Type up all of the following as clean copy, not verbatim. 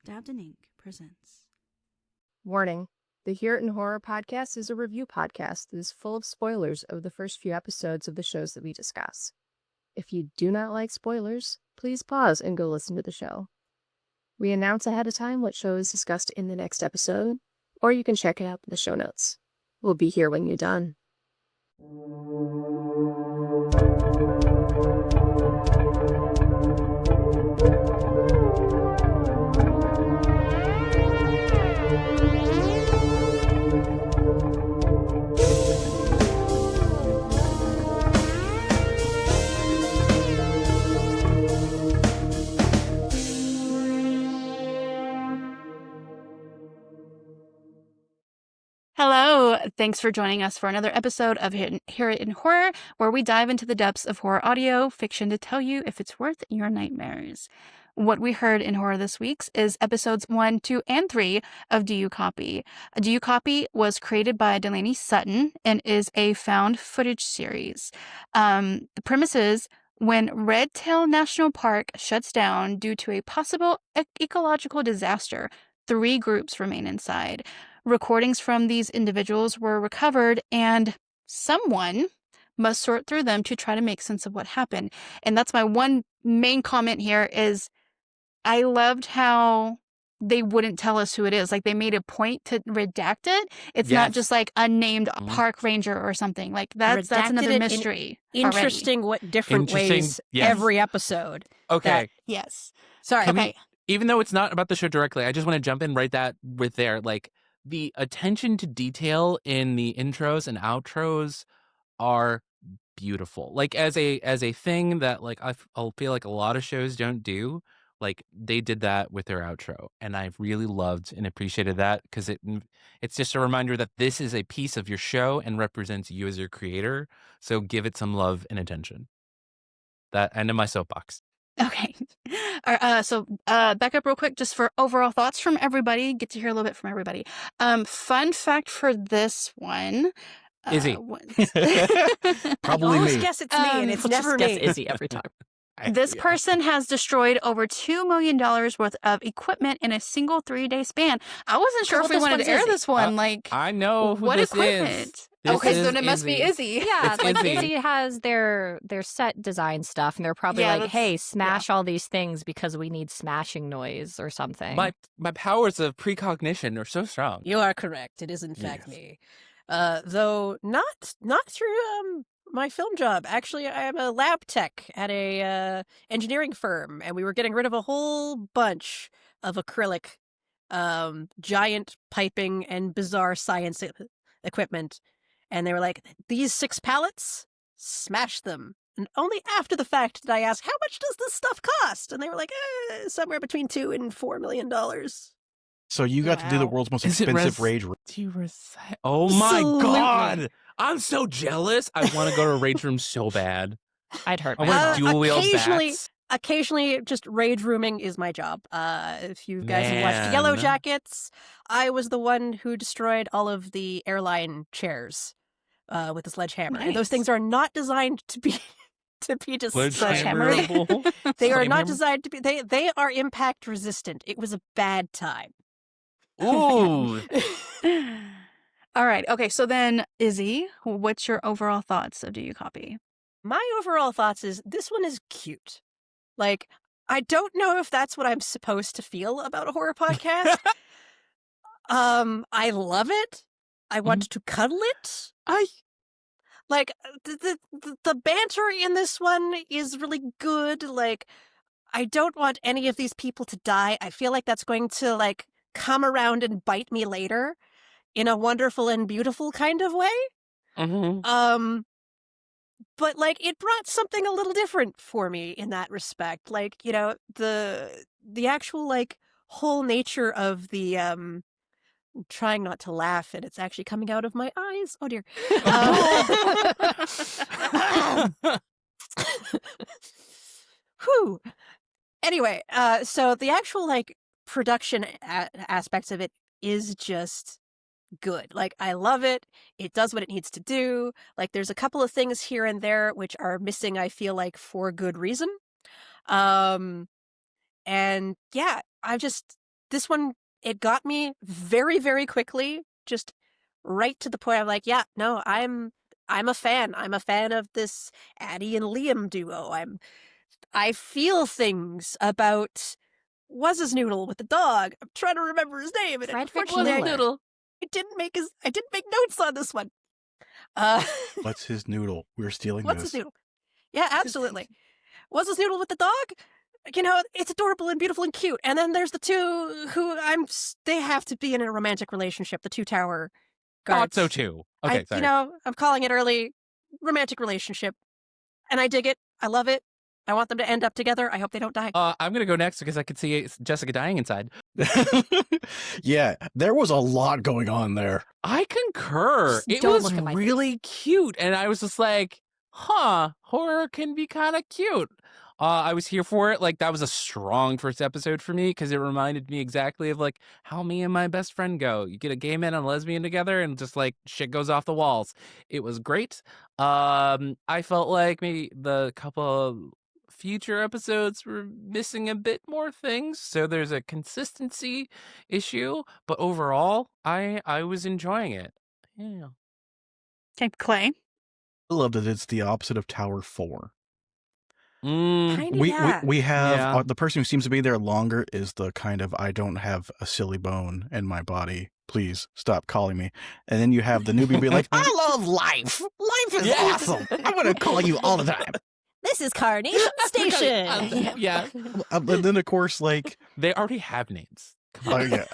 Dabbed in Ink presents. Warning. The Hear It in Horror podcast is a review podcast that is full of spoilers of the first few episodes of the shows that we discuss. If you do not like spoilers, please pause and go listen to the show. We announce ahead of time what show is discussed in the next episode, or you can check it out in the show notes. We'll be here when you're done. Hello, thanks for joining us for another episode of Hear It in Horror, where we dive into the depths of horror audio fiction to tell you if it's worth your nightmares. What we heard in horror this week is episodes 1, 2, and 3 of Do You Copy? Do You Copy was created by Delaney Sutton and is a found footage series. The premise is when Red Tail National Park shuts down due to a possible ecological disaster, 3 groups remain inside. Recordings from these individuals were recovered, and someone must sort through them to try to make sense of what happened. And that's my one main comment here is I loved how they wouldn't tell us who it is. Like, they made a point to redact it. It's not just like unnamed park ranger or something. Like, that's another mystery. Interesting different ways every episode. Okay. Yes. Sorry. Okay. Even though it's not about the show directly, I just want to jump in right there. Like, the attention to detail in the intros and outros are beautiful. Like, as a thing that, like, I'll feel like a lot of shows don't do, like, they did that with their outro, and I really loved and appreciated that, because it's just a reminder that this is a piece of your show and represents you as your creator, so give it some love and attention. That end of my soapbox. Okay. So back up real quick, just for overall thoughts from everybody. Get to hear a little bit from everybody. Fun fact for this one. Izzy. Probably me. Guess it's me, and it's never me. Izzy every time. This person has destroyed over $2 million worth of equipment in a single 3-day span. I wasn't sure if we wanted to air this one. I know who what this equipment? is. Okay, so then it must be Izzy. Yeah, it's like Izzy. Izzy has their set design stuff, and they're probably like, hey, smash all these things because we need smashing noise or something. My powers of precognition are so strong. You are correct. It is in fact me. Though not through my film job. Actually, I am a lab tech at a engineering firm, and we were getting rid of a whole bunch of acrylic, giant piping and bizarre science equipment. And they were like, these 6 pallets, smash them. And only after the fact did I ask, how much does this stuff cost? And they were like, somewhere between $2 and $4 million. So you got to do the world's most expensive rage room. Oh my God. I'm so jealous. I want to go to a rage room so bad. I'd hurt I want to dual wheel bats. Occasionally, just rage rooming is my job. If you guys have watched Yellow Jackets, I was the one who destroyed all of the airline chairs with a sledgehammer. Nice. And those things are not designed to be just Sledgehammerable. They are not designed to be. They are impact resistant. It was a bad time. Ooh. All right. Okay. So then, Izzy, what's your overall thoughts of Do You Copy? My overall thoughts is this one is cute. Like, I don't know if that's what I'm supposed to feel about a horror podcast. I love it. I want to cuddle it. Like, the banter in this one is really good. Like, I don't want any of these people to die. I feel like that's going to, like, come around and bite me later in a wonderful and beautiful kind of way. Mm-hmm. But, like, it brought something a little different for me in that respect. Like, you know, the actual, like, whole nature of the, I'm trying not to laugh, and it's actually coming out of my eyes. Oh, dear. Whew. Anyway, so the actual, like, production aspects of it is just good. Like, I love it. It does what it needs to do. Like, there's a couple of things here and there which are missing, I feel like, for good reason. And yeah, this one, it got me very, very quickly, just right to the point. I'm like, yeah, no, I'm a fan. I'm a fan of this Addie and Liam duo. I feel things about Wuz's-Noodle with the dog. I'm trying to remember his name, and unfortunately, I didn't make notes on this one. What's his noodle? We're stealing What's this. his noodle? Yeah, absolutely. What's his noodle with the dog? It's adorable and beautiful and cute. And then there's the two who they have to be in a romantic relationship, the two tower guards. Thought so too. Okay, sorry. I'm calling it early romantic relationship. And I dig it. I love it. I want them to end up together. I hope they don't die. I'm going to go next because I could see Jessica dying inside. Yeah, there was a lot going on there. I concur. Just It don't was look at my really cute. And I was just like, horror can be kind of cute. I was here for it. Like, that was a strong first episode for me because it reminded me exactly of like how me and my best friend go. You get a gay man and a lesbian together and just like shit goes off the walls. It was great. I felt like maybe the couple of future episodes were missing a bit more things, so there's a consistency issue, but overall I was enjoying it. Yeah. Okay, Clay. I love that it's the opposite of Tower 4. Kinda, yeah. We have Yeah. the person who seems to be there longer is the kind of I don't have a silly bone in my body. Please stop calling me. And then you have the newbie be like, I love life. Life is awesome. I'm going to call you all the time. This is Carnation Station. Yeah. But then of course, like, They already have names. oh yeah,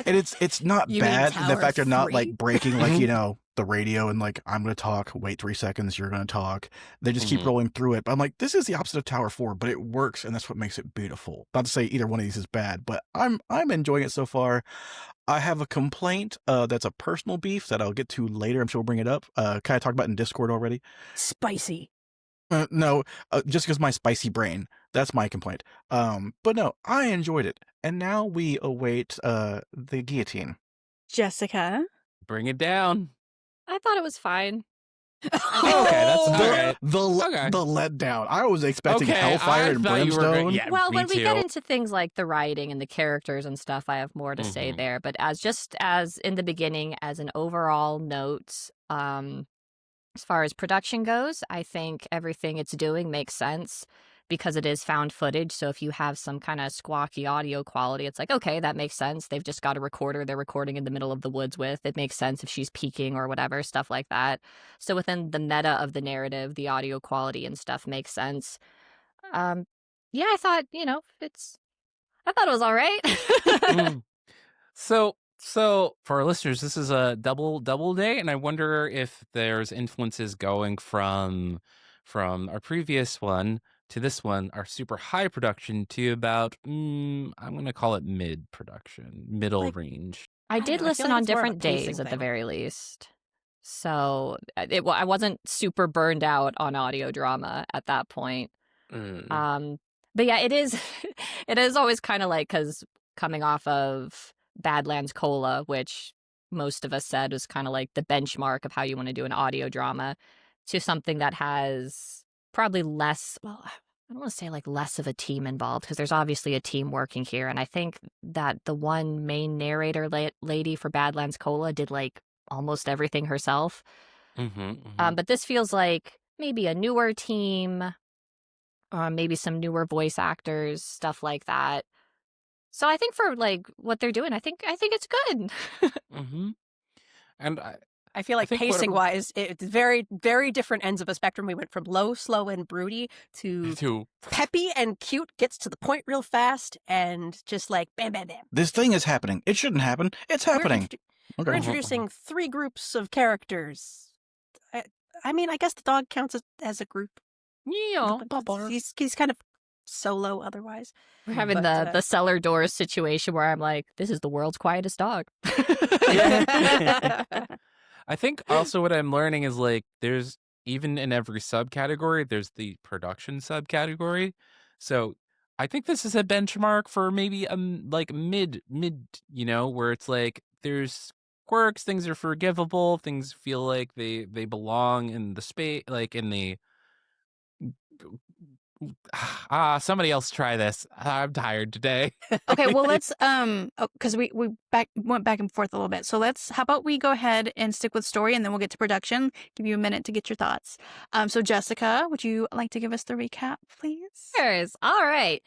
and it's not You mean bad. The Tower fact they're not 3? like breaking like the radio and like I'm gonna talk. Wait 3 seconds. You're gonna talk. They just keep rolling through it. But I'm like, this is the opposite of Tower 4, but it works, and that's what makes it beautiful. Not to say either one of these is bad, but I'm enjoying it so far. I have a complaint that's a personal beef that I'll get to later. I'm sure we'll bring it up. Kind of talked about in Discord already. Spicy. No, just because my spicy brain. That's my complaint. But no, I enjoyed it. And now we await the guillotine. Jessica. Bring it down. I thought it was fine. Okay, that's all right. The letdown. I was expecting hellfire and brimstone. Well, me when we too. get into things like the writing and the characters and stuff, I have more to say there. But as in the beginning, as an overall note, as far as production goes, I think everything it's doing makes sense because it is found footage. So if you have some kind of squawky audio quality, it's like, okay, that makes sense. They've just got a recorder they're recording in the middle of the woods with. It makes sense if she's peeking or whatever, stuff like that. So within the meta of the narrative, the audio quality and stuff makes sense. Yeah, I thought, I thought it was all right. So for our listeners, this is a double day, and I wonder if there's influences going from our previous one to this one, our super high production, to about I'm going to call it mid production, middle range. I did know, I feel listen like on it's more of a different pacing days at the thing. very least. So I wasn't super burned out on audio drama at that point. But yeah, it is it is always kind of like, because coming off of Badlands Cola, which most of us said was kind of like the benchmark of how you want to do an audio drama, to something that has probably less, well, I don't want to say like less of a team involved, because there's obviously a team working here. And I think that the one main narrator lady for Badlands Cola did like almost everything herself. But this feels like maybe a newer team, maybe some newer voice actors, stuff like that. So I think for like what they're doing, I think it's good. And I feel like think pacing wise, it's very, very different ends of a spectrum. We went from low, slow, and broody to peppy and cute, gets to the point real fast, and just like bam, bam, bam. This thing is happening. It shouldn't happen. It's happening. We're introducing 3 groups of characters. I mean, I guess the dog counts as a group. Yeah, He's kind of solo otherwise. We're having the cellar doors situation where I'm like, this is the world's quietest dog. I think also what I'm learning is like there's even in every subcategory there's the production subcategory. So I think this is a benchmark for maybe like mid, where it's like there's quirks, things are forgivable, things feel like they belong in the space, like in the Somebody else try this. I'm tired today. Okay, well, let's because we went back and forth a little bit. So how about we go ahead and stick with story, and then we'll get to production. Give you a minute to get your thoughts. So Jessica, would you like to give us the recap, please? Cheers. All right.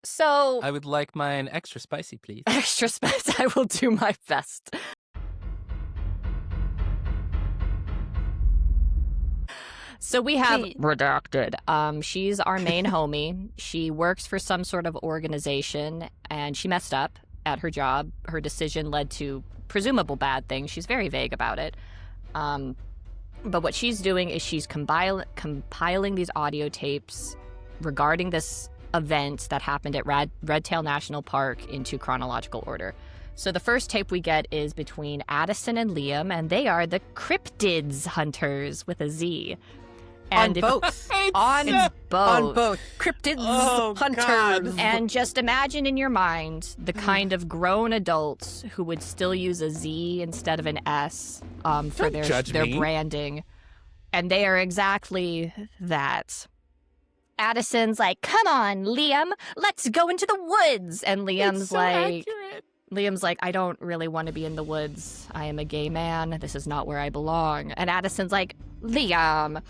So I would like mine extra spicy, please. extra spice. I will do my best. So we have Redacted. She's our main homie. She works for some sort of organization, and she messed up at her job. Her decision led to presumable bad things. She's very vague about it. But what she's doing is she's compiling these audio tapes regarding this event that happened at Redtail National Park into chronological order. So the first tape we get is between Addison and Liam, and they are the cryptids hunters with a Z. And on both. On both. Cryptids hunters. God. And just imagine in your mind the kind of grown adults who would still use a Z instead of an S for their branding. And they are exactly that. Addison's like, come on, Liam, let's go into the woods. And Liam's like, I don't really want to be in the woods. I am a gay man. This is not where I belong. And Addison's like, Liam.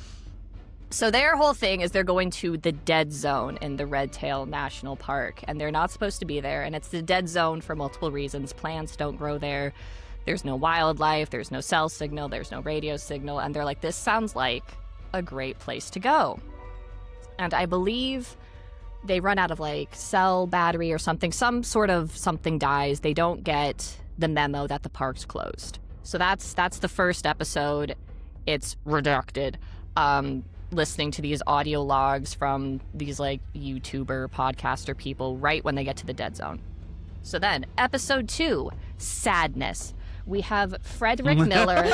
So their whole thing is they're going to the dead zone in the Redtail National Park, and they're not supposed to be there. And it's the dead zone for multiple reasons. Plants don't grow there. There's no wildlife. There's no cell signal. There's no radio signal. And they're like, this sounds like a great place to go. And I believe they run out of like cell battery or something. Some sort of something dies. They don't get the memo that the park's closed. So that's the first episode. It's Redacted. Listening to these audio logs from these like YouTuber podcaster people right when they get to the dead zone. So then episode 2, Sadness. We have Frederick Miller.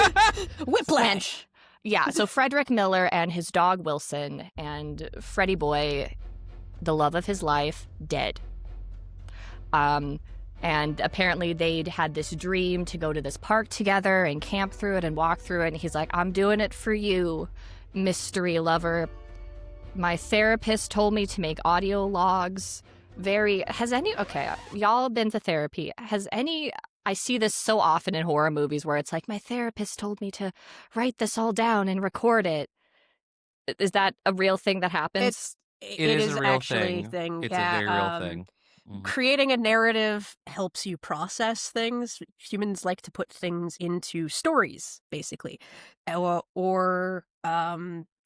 Whiplash. Yeah, so Frederick Miller and his dog Wilson and Freddie Boy, the love of his life, dead. And apparently they'd had this dream to go to this park together and camp through it and walk through it. And he's like, I'm doing it for you, mystery lover. My therapist told me to make audio logs. Okay, y'all been to therapy. I see this so often in horror movies where it's like, my therapist told me to write this all down and record it. Is that a real thing that happens? It is a real thing. It's a very real thing. Creating a narrative helps you process things. Humans like to put things into stories, basically, or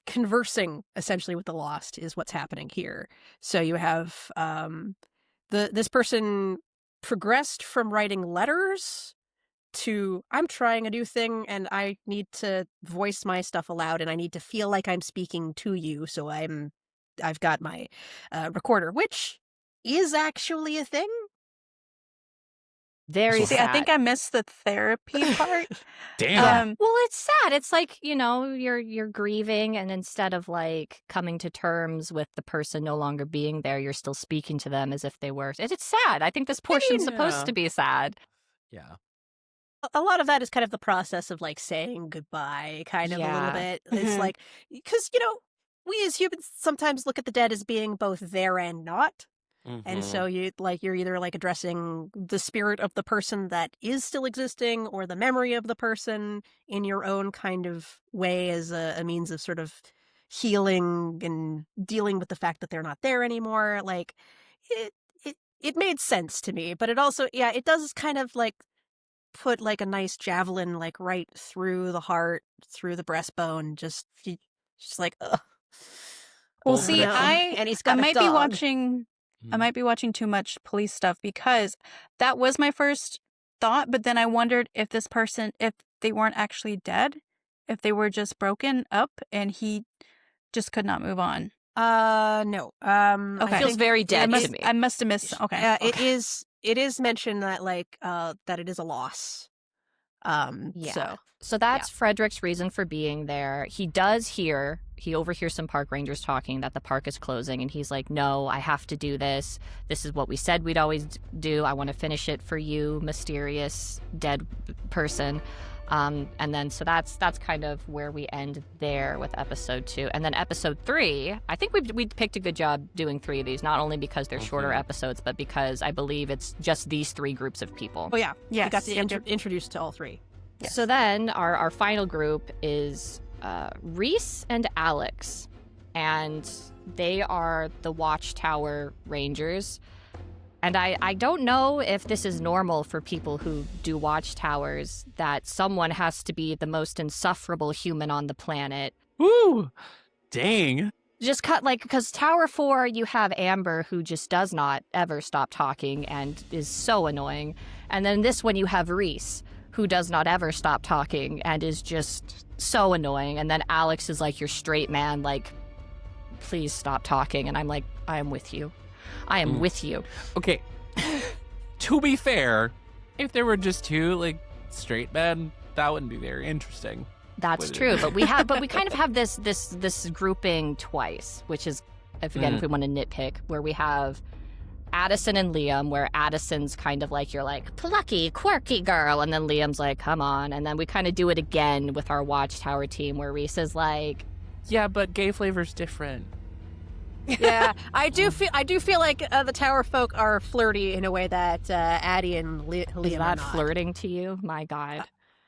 conversing essentially with the lost is what's happening here. So you have this person progressed from writing letters to I'm trying a new thing and I need to voice my stuff aloud and I need to feel like I'm speaking to you. So I've got my recorder, which is actually a thing. Very sad. I think I missed the therapy part. Damn. Well, it's sad. It's like, you're grieving, and instead of like coming to terms with the person no longer being there, you're still speaking to them as if they were. It's sad. I think this portion's supposed to be sad. Yeah. A lot of that is kind of the process of like saying goodbye, kind of a little bit. It's like, because, we as humans sometimes look at the dead as being both there and not. And so you're either like addressing the spirit of the person that is still existing or the memory of the person in your own kind of way as a means of sort of healing and dealing with the fact that they're not there anymore. Like it made sense to me, but it also, it does kind of like put like a nice javelin like right through the heart, through the breastbone, just like, ugh. Well, see, and he's got I might be watching too much police stuff because that was my first thought, but then I wondered if this person, if they weren't actually dead, if they were just broken up and he just could not move on. No. Okay. It feels very dead to me. I must have missed. Okay. It is mentioned that like that it is a loss. So that's Frederick's reason for being there. He overhears some park rangers talking that the park is closing, and he's like, no, I have to do this. This is what we said we'd always do. I want to finish it for you, mysterious dead person. And then so that's kind of where we end there with episode 2. And then episode 3, I think we picked a good job doing 3 of these, not only because they're shorter episodes, but because I believe it's just these 3 groups of people. Oh yeah, Yes. we got to introduced to all 3. Yes. So then our final group is Reese and Alex, and they are the Watchtower Rangers. And I don't know if this is normal for people who do watchtowers, that someone has to be the most insufferable human on the planet. Woo! Dang. Just because Tower 4, you have Amber, who just does not ever stop talking and is so annoying. And then this one, you have Reese, who does not ever stop talking and is just so annoying. And then Alex is like your straight man, like, please stop talking. And I'm like, I am with you. I am with you. Okay. To be fair, if there were just 2 like straight men, that wouldn't be very interesting. That's true, but we kind of have this grouping twice, which is, if we want to nitpick, where we have Addison and Liam, where Addison's kind of like, you're like, plucky, quirky girl, and then Liam's like, come on, and then we kind of do it again with our Watchtower team, where Reese is like, yeah, but gay flavor's different. Yeah, I do feel like the Tower folk are flirty in a way that Addie and Liam is are that not. flirting to you? My God.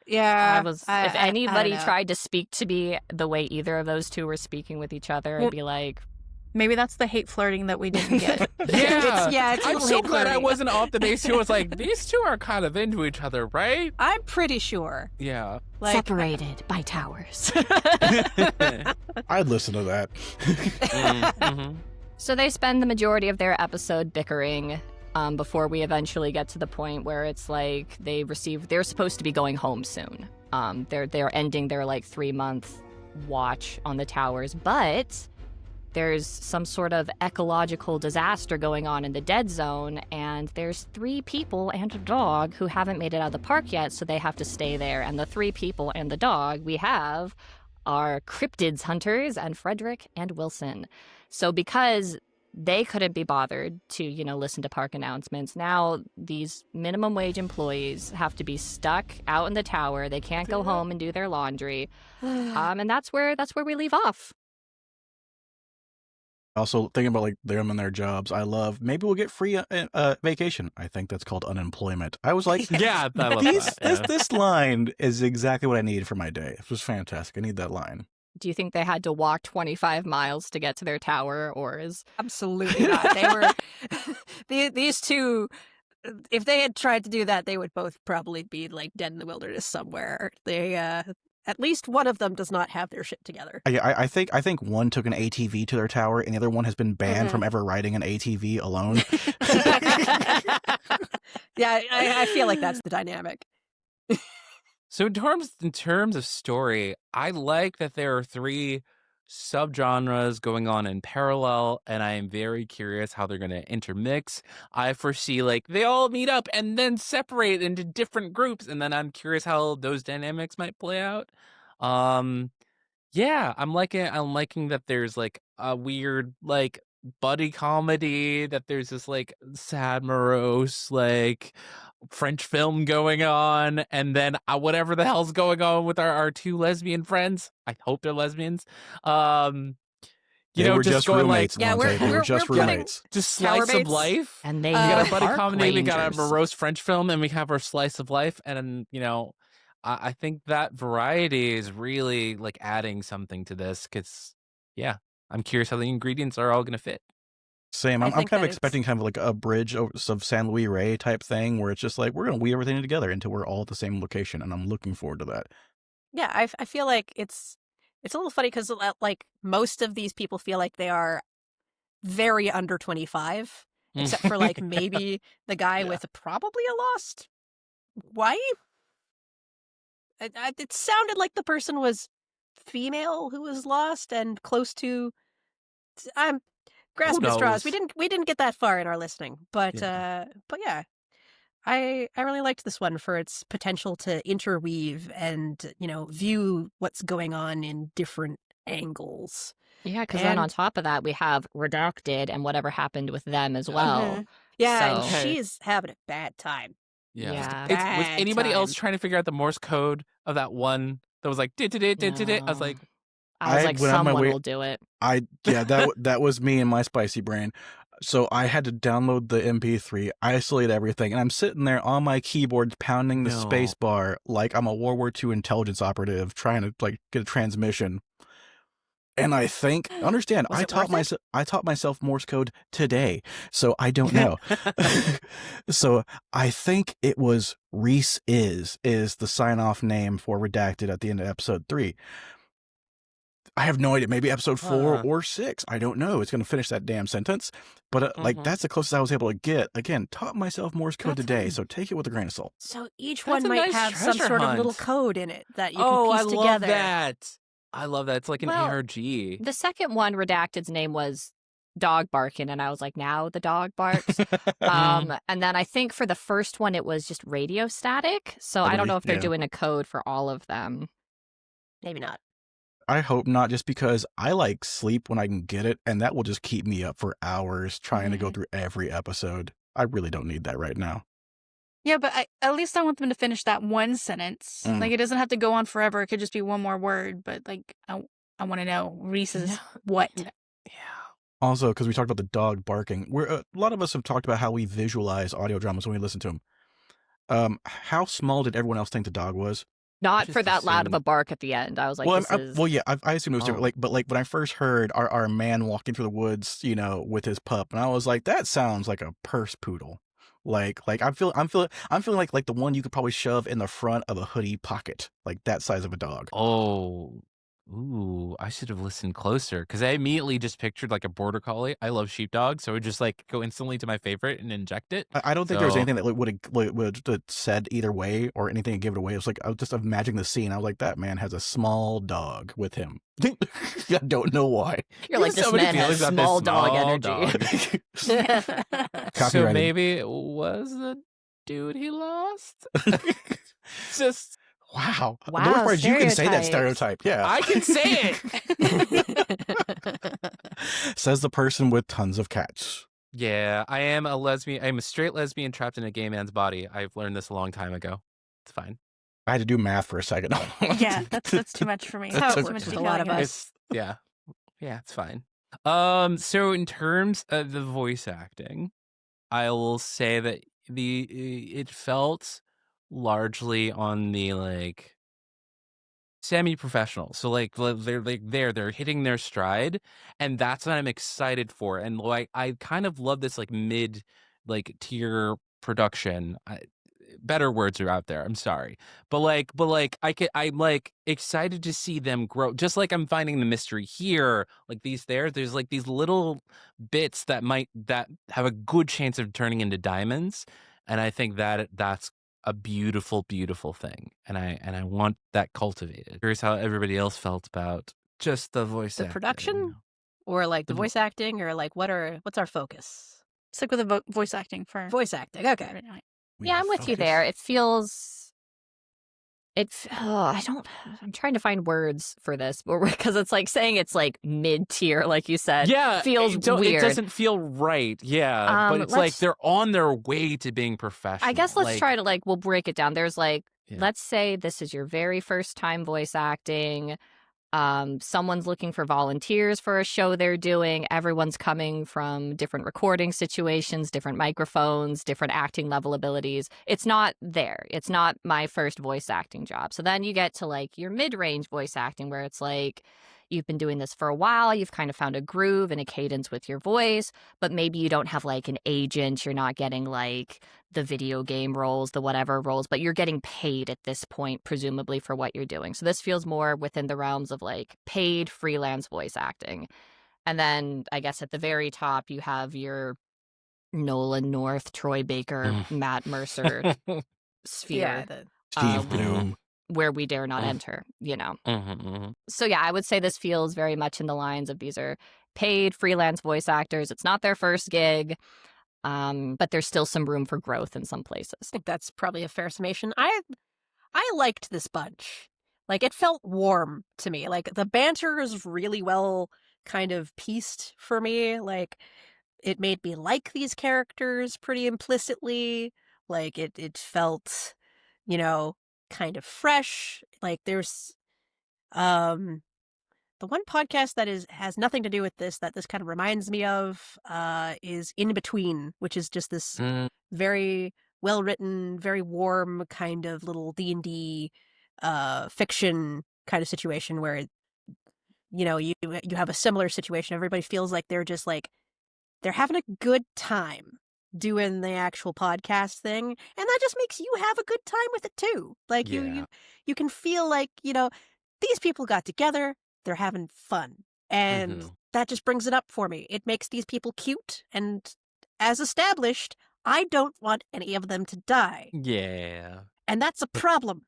Yeah, If anybody I don't know. tried to speak to me the way either of those 2 were speaking with each other, I'd be like, Maybe that's the hate flirting that we didn't get. It's I'm so hate glad I flirting. wasn't off the base who was like, these 2 are kind of into each other, right? I'm pretty sure. Yeah. Like, separated by towers. I'd listen to that. Mm-hmm. So they spend the majority of their episode bickering before we eventually get to the point where it's like they're supposed to be going home soon. They're ending their like 3-month watch on the towers, but there's some sort of ecological disaster going on in the dead zone, and there's 3 people and a dog who haven't made it out of the park yet, so they have to stay there. And the 3 people and the dog we have are cryptids hunters and Frederick and Wilson. So because they couldn't be bothered to, listen to park announcements, now these minimum wage employees have to be stuck out in the tower. They can't go home and do their laundry. And that's where we leave off. Also, thinking about like them and their jobs, I love maybe we'll get free vacation. I think that's called unemployment. I was like, Yeah, I love that. this line is exactly what I needed for my day. It was fantastic. I need that line. Do you think they had to walk 25 miles to get to their tower, or is... Absolutely not. They were these 2. If they had tried to do that, they would both probably be like dead in the wilderness somewhere. They at least one of them does not have their shit together. I think one took an ATV to their tower, and the other one has been banned from ever riding an ATV alone. Yeah, I feel like that's the dynamic. So in terms of story, I like that there are 3 subgenres going on in parallel, and I am very curious how they're going to intermix. I foresee like they all meet up and then separate into different groups, and then I'm curious how those dynamics might play out. Yeah, I'm liking that there's like a weird like buddy comedy, that there's this like sad morose like French film going on, and then whatever the hell's going on with our 2 lesbian friends. I hope they're lesbians. They were just going roommates. Yeah, Allonte. They were just putting- roommates. just Tower slice of mates? life. And they We got a buddy park comedy, we got a rangers. morose French film, and we have our slice of life. And I think that variety is really like adding something to this, because I'm curious how the ingredients are all going to fit. Same. I I'm think kind of that expecting kind of like a bridge of San Luis Rey type thing, where it's just like we're gonna weave everything together until we're all at the same location, and I'm looking forward to that. Yeah, I feel like it's a little funny because like most of these people feel like they are very under 25, except for like maybe the guy with probably a lost wife. It sounded like the person was female who was lost and close to. I'm grasping at straws. knows? We didn't get that far in our listening, but yeah, I really liked this one for its potential to interweave and view what's going on in different angles. Yeah, because then And- on top of that, we have Redacted and whatever happened with them as well. Yeah, and So- she's having a bad time. Yeah. Was Bad anybody else time. trying to figure out the Morse code of that one that was like did I was like, I was I like, went out my someone way- will do it. That was me and my spicy brain. So I had to download the MP3, isolate everything, and I'm sitting there on my keyboard pounding the No. space bar like I'm a World War II intelligence operative trying to like get a transmission. And I think, understand, Was I it taught worth it? I taught myself Morse code today, so I don't know. So I think it was Reese is the sign off name for Redacted at the end of episode 3. I have no idea. Maybe episode 4 Huh. or 6. I don't know. It's going to finish that damn sentence. But like that's the closest I was able to get. Again, taught myself Morse code That's today, fine. so take it with a grain of salt. So each That's one a might nice have some treasure sort of little hunt. code in it that you can Oh, piece I love together. that. I love that. It's like an Well, ARG. The second one, Redacted's name was Dog Barking, and I was like, now the dog barks. And then I think for the first one, it was just radio static. So I don't know if they're doing a code for all of them. Maybe not. I hope not, just because I like sleep when I can get it, and that will just keep me up for hours trying to go through every episode. I really don't need that right now. Yeah, but at least I want them to finish that one sentence. Like, it doesn't have to go on forever. It could just be one more word. But, like, I want to know Reese's what. Yeah. Also, because we talked about the dog barking, a lot of us have talked about how we visualize audio dramas when we listen to them. How small did everyone else think the dog was? Not just for that loud of a assumed- bark at the end. I was like, Well, this is... I assume it was different. Oh. But like when I first heard our man walking through the woods, with his pup, and I was like, that sounds like a purse poodle. Like I'm feeling like the one you could probably shove in the front of a hoodie pocket, like that size of a dog. Oh, ooh, I should have listened closer because I immediately just pictured like a border collie. I love sheepdogs, so I would just like go instantly to my favorite and inject it. I don't think there was So- anything that would have said either way or anything to give it away. It was like I was just imagining the scene. I was like, that man has a small dog with him. I don't know why. You're like, this So many man has feelings about this small dog small energy. So Copyrighted. maybe it was the dude he lost. Just Wow. Wow, The worst part is you can say that stereotypes. stereotype. Yeah. I can say it. Says the person with tons of cats. Yeah, I am a lesbian. I'm a straight lesbian trapped in a gay man's body. I've learned this a long time ago. It's fine. I had to do math for a second. Yeah, that's too much for me. That's Too okay. much A lot of detailing. us. Yeah, it's fine. So in terms of the voice acting, I will say that it felt largely on the like semi-professional. So like they're hitting their stride, and that's what I'm excited for. And like I kind of love this like mid like tier production. Better words are out there. I'm sorry, but I'm like excited to see them grow. Just like I'm finding the mystery here, like there's like these little bits that have a good chance of turning into diamonds, and I think that's a beautiful, beautiful thing, and I want that cultivated. Here's how everybody else felt about just the voice The acting, production? Or like the Mhm. voice acting, or like what's our focus? Stick with the voice acting for Voice acting. Okay. right now. Yeah, I'm with you there. It feels... I'm trying to find words for this, because it's like saying it's like mid-tier, like you said. Yeah, feels it weird. doesn't feel right. Yeah, but it's like they're on their way to being professional. I guess let's like, try to we'll break it down. There's Yeah. let's say this is your very first time voice acting. Someone's looking for volunteers for a show they're doing. Everyone's coming from different recording situations, different microphones, different acting level abilities. It's not there. It's not my first voice acting job. So then you get to your mid-range voice acting, where it's like you've been doing this for a while, you've kind of found a groove and a cadence with your voice, but maybe you don't have an agent, you're not getting the video game roles, the whatever roles, but you're getting paid at this point, presumably, for what you're doing. So this feels more within the realms of paid freelance voice acting. And then I guess at the very top, you have your Nolan North, Troy Baker, Matt Mercer sphere. Steve Bloom. Where we dare not enter, So yeah, I would say this feels very much in the lines of these are paid freelance voice actors. It's not their first gig, but there's still some room for growth in some places. I think that's probably a fair summation. I liked this bunch. It felt warm to me. The banter is really well kind of pieced for me. It made me like these characters pretty implicitly. Like it felt, kind of fresh. Like there's the one podcast that has nothing to do with this that this kind of reminds me of is In Between, which is just this very well written, very warm kind of little D&D fiction kind of situation where you have a similar situation. Everybody feels like they're just like they're having a good time doing the actual podcast thing, and that just makes you have a good time with it too. Like you can feel like these people got together, they're having fun, and that just brings it up for me. It makes these people cute, and as established, I don't want any of them to die. Yeah. And that's a problem.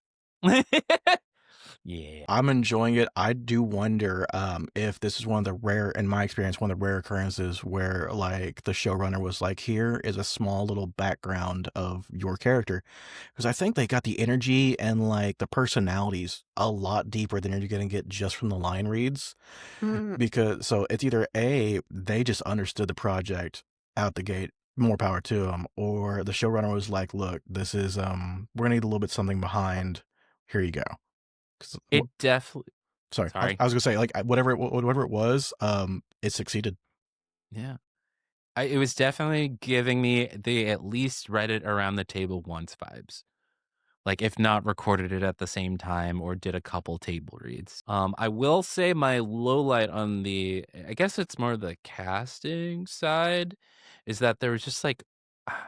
Yeah. I'm enjoying it. I do wonder if this is one of the rare, in my experience, one of the rare occurrences where like the showrunner was like, here is a small little background of your character. Because I think they got the energy and like the personalities a lot deeper than you're going to get just from the line reads. Because so it's either A, they just understood the project out the gate, more power to them, or the showrunner was like, look, this is, we're going to need a little bit something behind. Here you go. It definitely. Sorry. Sorry. I was gonna say like whatever it was, it succeeded. Yeah. It was definitely giving me the at least read it around the table once vibes. Like if not recorded it at the same time or did a couple table reads. I will say my low light on I guess it's more the casting side, is that there was just like,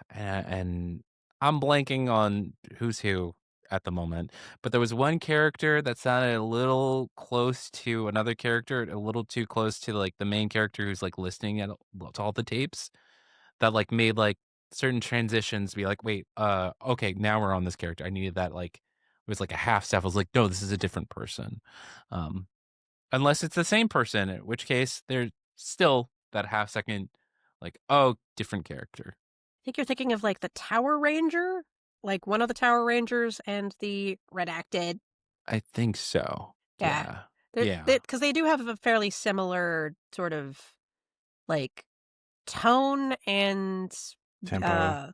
and I'm blanking on who's who at the moment, but there was one character that sounded a little close to another character, a little too close to like the main character who's like listening to all the tapes, that like made like certain transitions be like, wait, okay, now we're on this character. I needed that like it was like a half step. I was like, no, this is a different person. Um, unless it's the same person, in which case there's still that half second, like, oh, different character. I think you're thinking of like the Tower Ranger, like one of the Tower Rangers and the redacted. I think so. Yeah. Yeah. Because they do have a fairly similar sort of like tone and Tempo.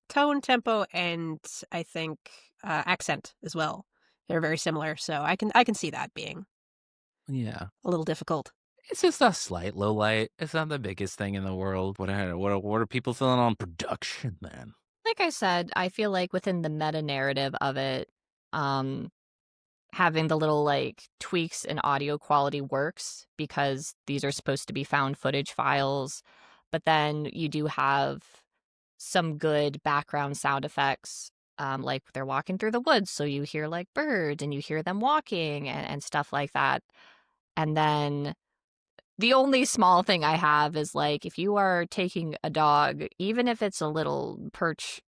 tempo, and I think accent as well. They're very similar, so I can see that being Yeah. a little difficult. It's just a slight low light. It's not the biggest thing in the world. What are people feeling on production then? Like I said, I feel like within the meta narrative of it, having the little like tweaks in audio quality works because these are supposed to be found footage files, but then you do have some good background sound effects, like they're walking through the woods, so you hear like birds and you hear them walking and stuff like that. And then the only small thing I have is like if you are taking a dog, even if it's a little perch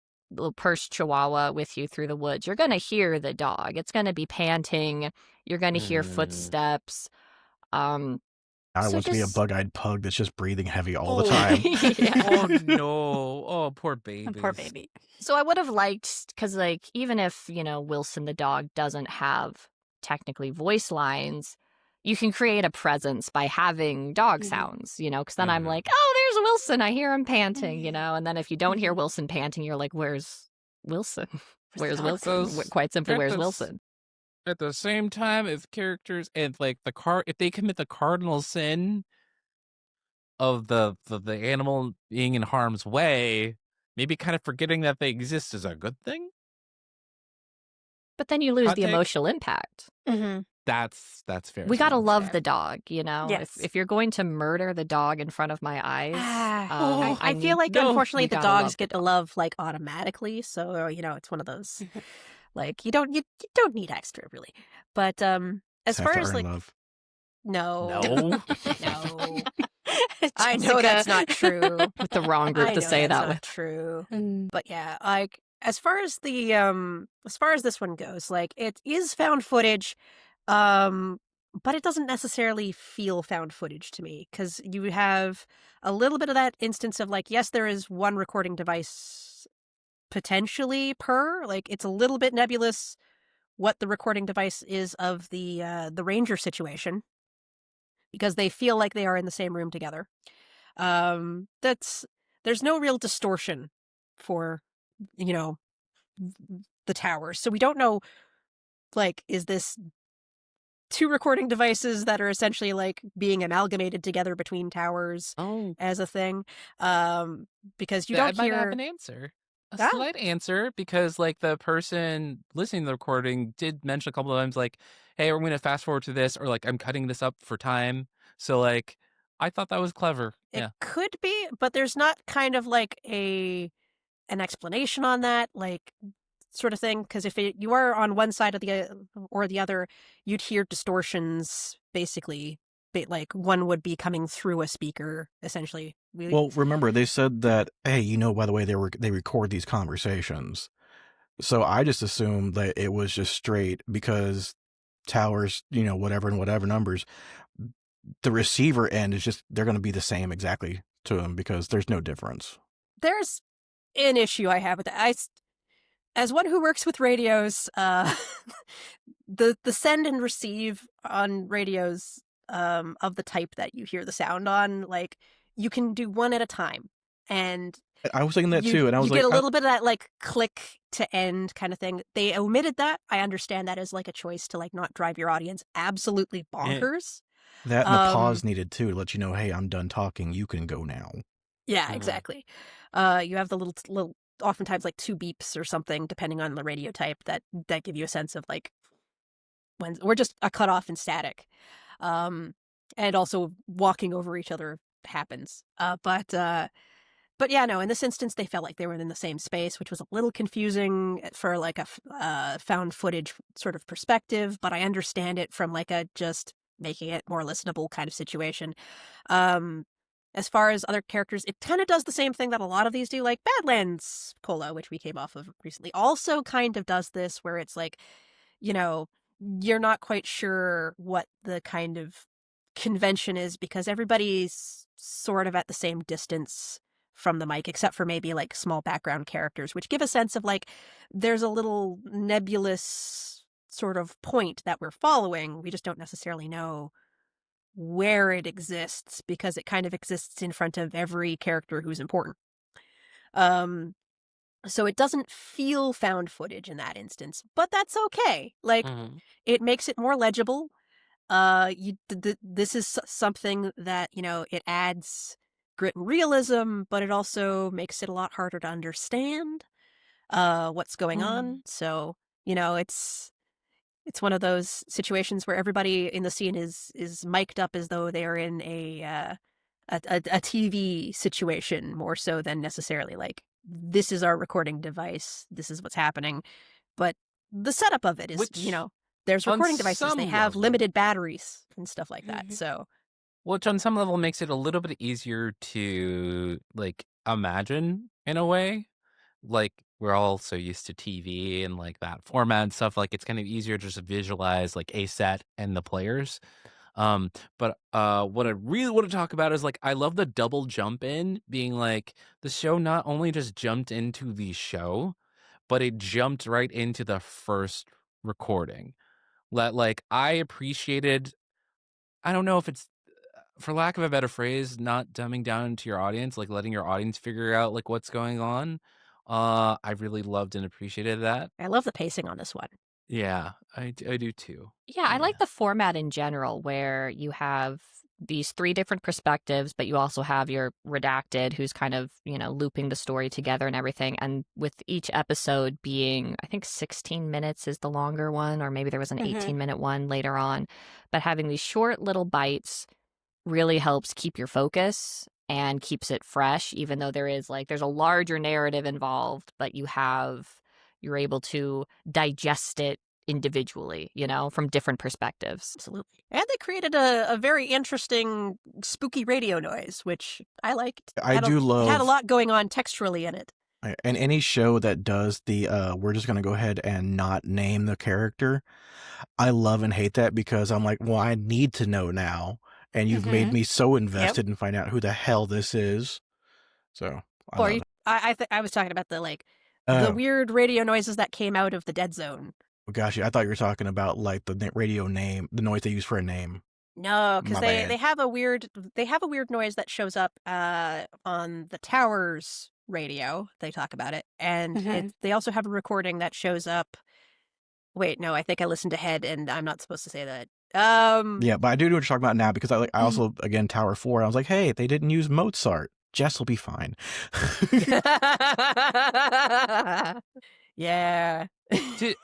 chihuahua with you through the woods, you're going to hear the dog. It's going to be panting. You're going to hear footsteps. I So want to be a just- bug-eyed pug that's just breathing heavy all the time. Yeah. Oh no. Oh, poor baby. Poor baby. So I would have liked, because like even if, Wilson the dog doesn't have technically voice lines, you can create a presence by having dog sounds, because then I'm like, oh, there's Wilson. I hear him panting, and then if you don't hear Wilson panting, you're like, where's Wilson? Where's Wilson? Quite simply, where's Wilson? At the same time, if characters and like if they commit the cardinal sin of the animal being in harm's way, maybe kind of forgetting that they exist is a good thing. But then you lose Hot the take? emotional impact. Mm-hmm. That's fair. We gotta Sam. love the dog, Yes. If you're going to murder the dog in front of my eyes, I feel like no, unfortunately we the gotta dogs love get the to dog. love like automatically, so it's one of those like you don't need extra really. But as Just have far to as earn like love. no, No. no, I know that's not true. With the wrong group I to know say that's that not with. true. Mm. But yeah, like as far as this one goes, like it is found footage, but it doesn't necessarily feel found footage to me because you have a little bit of that instance of like, yes, there is one recording device potentially per, like it's a little bit nebulous what the recording device is of the ranger situation because they feel like they are in the same room together. There's no real distortion for the towers. So we don't know, like, is this two recording devices that are essentially like being amalgamated together between towers as a thing? Because you That don't might have hear an answer. A Ah. slight answer, because like the person listening to the recording did mention a couple of times like, hey, we're gonna fast forward to this, or like I'm cutting this up for time. So like I thought that was clever. It Yeah. could be, but there's not kind of like an explanation on that, like, sort of thing. Because if you are on one side of or the other, you'd hear distortions. Basically, like one would be coming through a speaker. Essentially, Well, remember they said that, hey, by the way, they record these conversations. So I just assumed that it was just straight because towers, whatever and whatever numbers, the receiver end is just, they're going to be the same exactly to them because there's no difference. There's an issue I have with that. As one who works with radios, the send and receive on radios of the type that you hear the sound on, like, you can do one at a time, and I was thinking that too, and I was you like, get a little bit of that like click to end kind of thing. They omitted that. I understand that as like a choice to like not drive your audience absolutely bonkers. that and the pause needed too to let you know, hey, I'm done talking. You can go now. Yeah, exactly. You have the little, oftentimes like 2 beeps or something, depending on the radio type, that give you a sense of like when, or just a cutoff in static. And also walking over each other happens. But yeah, no, in this instance, they felt like they were in the same space, which was a little confusing for like a found footage sort of perspective, but I understand it from like a just making it more listenable kind of situation. As far as other characters, it kind of does the same thing that a lot of these do, like Badlands Cola, which we came off of recently, also kind of does this, where it's like, you're not quite sure what the kind of convention is because everybody's sort of at the same distance from the mic, except for maybe like small background characters, which give a sense of like there's a little nebulous sort of point that we're following. We just don't necessarily know where it exists because it kind of exists in front of every character who's important. So it doesn't feel found footage in that instance, but that's okay. Like, it makes it more legible. This is something that, it adds grit and realism, but it also makes it a lot harder to understand what's going on. So, it's one of those situations where everybody in the scene is mic'd up as though they are in a TV situation, more so than necessarily like, this is our recording device, this is what's happening. But the setup of it is, there's recording devices, they have limited batteries and stuff like that. So, which on some level makes it a little bit easier to like imagine in a way. Like we're all so used to TV and like that format and stuff. Like it's kind of easier just to visualize like a set and the players. But what I really want to talk about is like I love the double jump in, being like the show not only just jumped into the show, but it jumped right into the first recording. Like I appreciated, I don't know if it's for lack of a better phrase, not dumbing down to your audience, like letting your audience figure out like what's going on. I really loved and appreciated that. I love the pacing on this one. Yeah, I do too. Yeah, I like the format in general where you have these 3 different perspectives, but you also have your redacted who's kind of, looping the story together and everything. And with each episode being, I think 16 minutes is the longer one, or maybe there was an 18-minute one later on. But having these short little bites really helps keep your focus and keeps it fresh, even though there's a larger narrative involved, but you're able to digest it individually, from different perspectives. Absolutely. And they created a very interesting spooky radio noise, which I liked. I love. It had a lot going on texturally in it. And any show that does the we're just gonna go ahead and not name the character, I love and hate that because I'm like, well, I need to know now, and you've made me so invested in finding out who the hell this is. So I was talking about the weird radio noises that came out of the dead zone. Gosh, I thought you were talking about like the radio name, the noise they use for a name. No, because My they bad. have a weird noise that shows up on the tower's radio. They talk about it, and Mhm. they also have a recording that shows up. Wait, no, I think I listened ahead, and I'm not supposed to say that. Yeah, but I do know what you're talking about now because I also again Tower 4. I was like, hey, they didn't use Mozart. Jess will be fine. Yeah. Did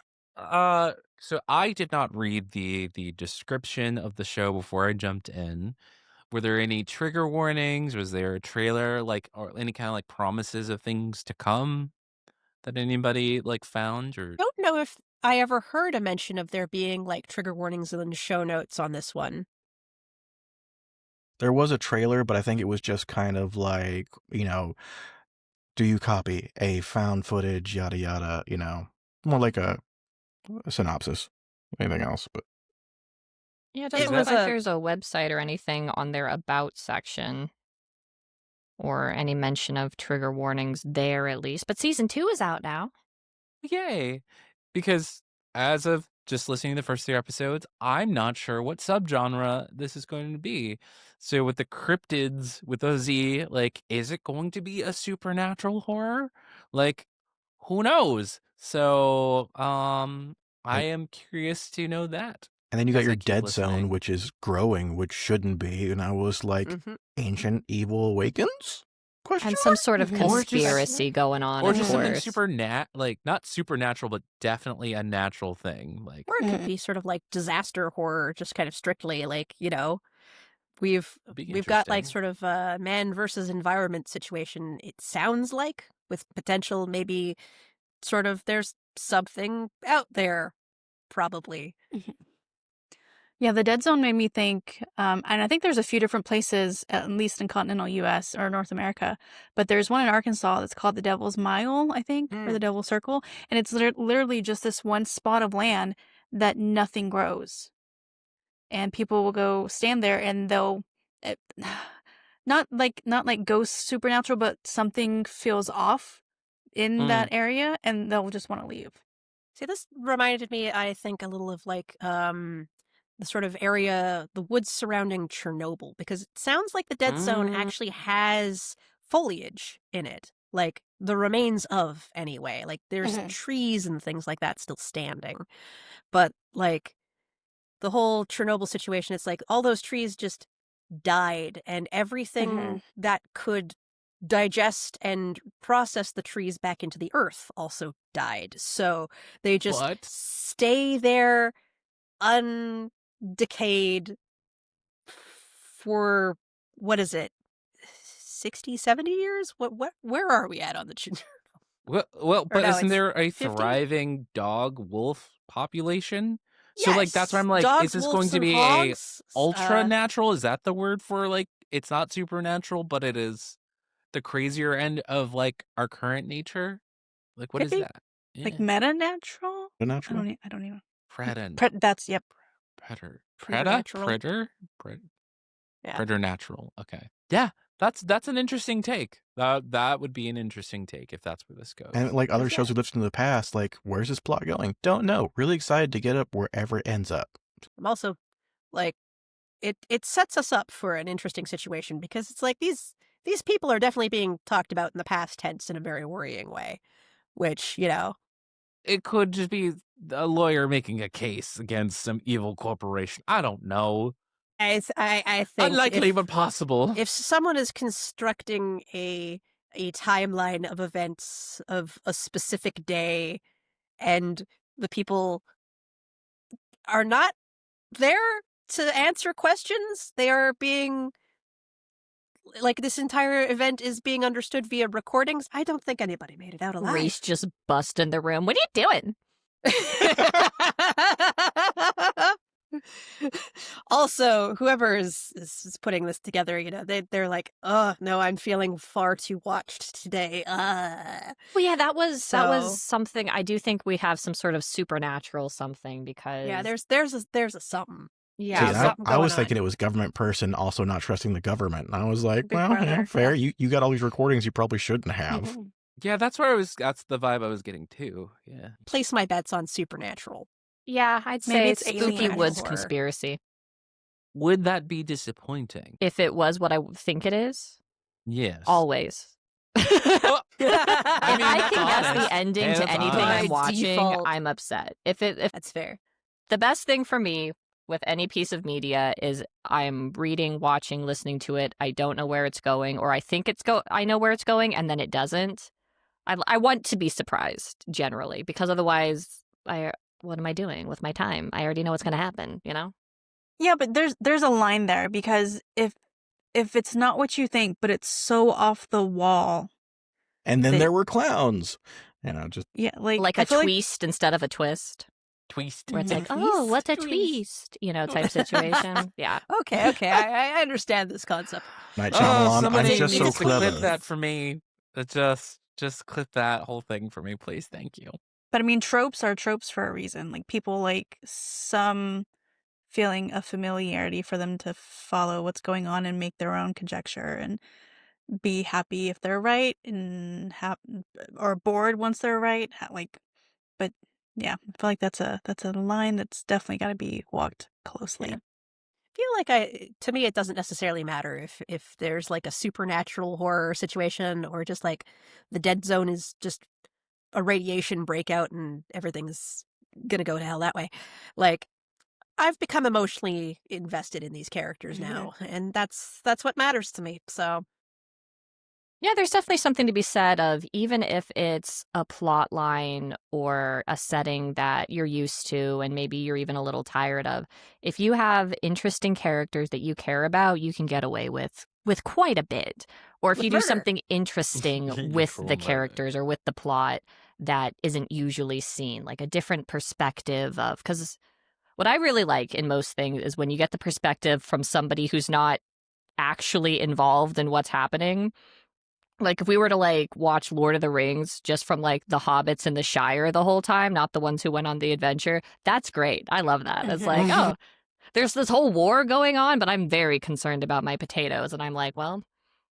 so I did not read the description of the show before I jumped in. Were there any trigger warnings? Was there a trailer like or any kind of like promises of things to come that anybody like found or Don't know if I ever heard a mention of there being like trigger warnings in the show notes on this one. There was a trailer, but I think it was just kind of like, do you copy a found footage, yada yada, more like a synopsis, anything else. But Yeah, it It doesn't was look like a there's a website or anything on their about section or any mention of trigger warnings there at least. But season 2 is out now. yay? Because as of just listening to the first 3 episodes, I'm not sure what subgenre this is going to be. So with the cryptids with a Z, like, is it going to be a supernatural horror? Like, who knows? So, I and, am curious to know that and then you got as your I keep Dead Zone, listening. which is growing, which shouldn't be. And I was like, Mhm. Ancient Evil Awakens? Question And some mark? sort of Mhm. Or just conspiracy going on, or of just something course. like not supernatural, but definitely a natural thing. Like, Or it could Mhm. be sort of like disaster horror, just kind of strictly like, we've it'd be got like interesting. sort of a man versus environment situation, it sounds like, with potential maybe sort of there's something out there, probably. Yeah, the Dead Zone made me think, and I think there's a few different places, at least in continental U.S. or North America, but there's one in Arkansas that's called the Devil's Mile, I think, or the Devil's Circle, and it's literally just this one spot of land that nothing grows, and people will go stand there and they'll, it, not like ghost supernatural, but something feels off in that area, and they'll just want to leave. See, this reminded me, I think, a little of like the sort of area, the woods surrounding Chernobyl, because it sounds like the Dead Zone actually has foliage in it, like the remains of, anyway. Like there's Mhm. trees and things like that still standing, but like the whole Chernobyl situation, it's like all those trees just died, and everything Mhm. that could digest and process the trees back into the earth also died. So they just But stay there undecayed for, what is it, 60, 70 years? Where are we at on the well, or but no, isn't it's there a 50? thriving dog wolf population? So like that's why Yes, I'm like, is dogs, this going wolves, to and be a hogs. ultra natural? Is that the word for like it's not supernatural, but it is the crazier end of like our current nature? Like what Could is be. that? Like Yeah. meta-natural? Natural? I don't even. Predator. That's, yep. Preternatural. Yeah. Preternatural. Okay. Yeah. That's an interesting take. That would be an interesting take if that's where this goes. And like other 'Cause, shows yeah. we listened to in the past, like, where's this plot going? Don't know. Really excited to get up wherever it ends up. I'm also like, it sets us up for an interesting situation, because it's like these people are definitely being talked about in the past tense in a very worrying way, which, It could just be a lawyer making a case against some evil corporation. I don't know. I think Unlikely, but possible. if someone is constructing a timeline of events of a specific day, and the people are not there to answer questions, they are being, like, this entire event is being understood via recordings, I don't think anybody made it out alive. Reese just bust in the room. What are you doing? Also, whoever is putting this together, they're like, oh no, I'm feeling far too watched today. Well, yeah, that was So- something. I do think we have some sort of supernatural something because Yeah, there's a something. yeah, See, There's I, something I was going thinking on. it was government person also not trusting the government. And I was like, Big well, brother, fair. yeah. You got all these recordings you probably shouldn't have. Mhm. Yeah, that's the vibe I was getting too. Yeah. Place my bets on supernatural. yeah, I'd Maybe say it's spooky alien woods horror. conspiracy. would that be disappointing? If it was what I think it is, Yes. always. Oh, If I mean, I that's can guess honest. the ending Hey, to that's anything honest. I'm By watching, default. I'm upset. If That's fair. the best thing for me with any piece of media is I'm reading, watching, listening to it. I don't know where it's going, or I think I know where it's going, and then it doesn't. I want to be surprised generally, because otherwise, what am I doing with my time? I already know what's going to happen. You know? Yeah, but there's a line there, because if it's not what you think, but it's so off the wall, And then They- there were clowns. Just yeah, like a I feel twist instead of a twist, Twist. where it's like, Mhm. oh, what's a Twist. twist? Type situation. Yeah. Okay, I understand this concept. Night Oh, Shyamalan, I'm somebody just so needs to clip clever. that for me. Just clip that whole thing for me, please. Thank you. But I mean, tropes are tropes for a reason. Like, people like some feeling of familiarity for them to follow what's going on and make their own conjecture and be happy if they're right, and or bored once they're right. But yeah, I feel like that's a line that's definitely got to be walked closely. Yeah. I feel like to me, it doesn't necessarily matter if there's like a supernatural horror situation, or just like the dead zone is just a radiation breakout and everything's gonna go to hell that way. Like, I've become emotionally invested in these characters now, and that's what matters to me. So Yeah, there's definitely something to be said of, even if it's a plot line or a setting that you're used to and maybe you're even a little tired of, if you have interesting characters that you care about, you can get away with quite a bit. Or if With you do murder. something interesting with For the murder. characters or with the plot that isn't usually seen, like a different perspective of, because what I really like in most things is when you get the perspective from somebody who's not actually involved in what's happening. Like, if we were to watch Lord of the Rings just from the hobbits in the Shire the whole time, not the ones who went on the adventure, that's great. I love that. It's like, oh, there's this whole war going on, but I'm very concerned about my potatoes. And I'm like, well,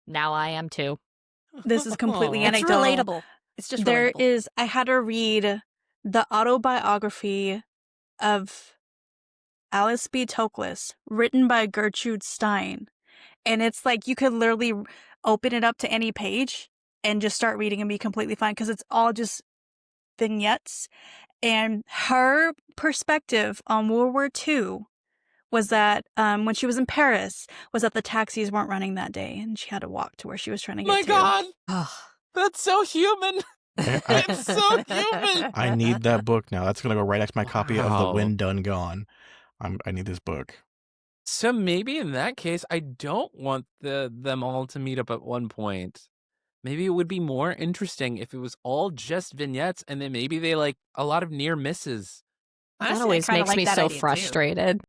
now I am too. This is completely Aw. it's anecdotal. relatable. It's just There relatable. is, I had to read the autobiography of Alice B. Toklas, written by Gertrude Stein. And it's like, you could literally open it up to any page and just start reading and be completely fine, because it's all just vignettes. And her perspective on World War II was that when she was in Paris, was that the taxis weren't running that day, and she had to walk to where she was trying to get My to. God, Ugh. that's so human. It's so human. I need that book now. That's gonna go right next to my copy of The Wow. Wind Done Gone. I need this book. So maybe in that case, I don't want them all to meet up at one point. Maybe it would be more interesting if it was all just vignettes, and then maybe they a lot of near misses. Honestly, That I always kinda makes like me that so idea, too. frustrated.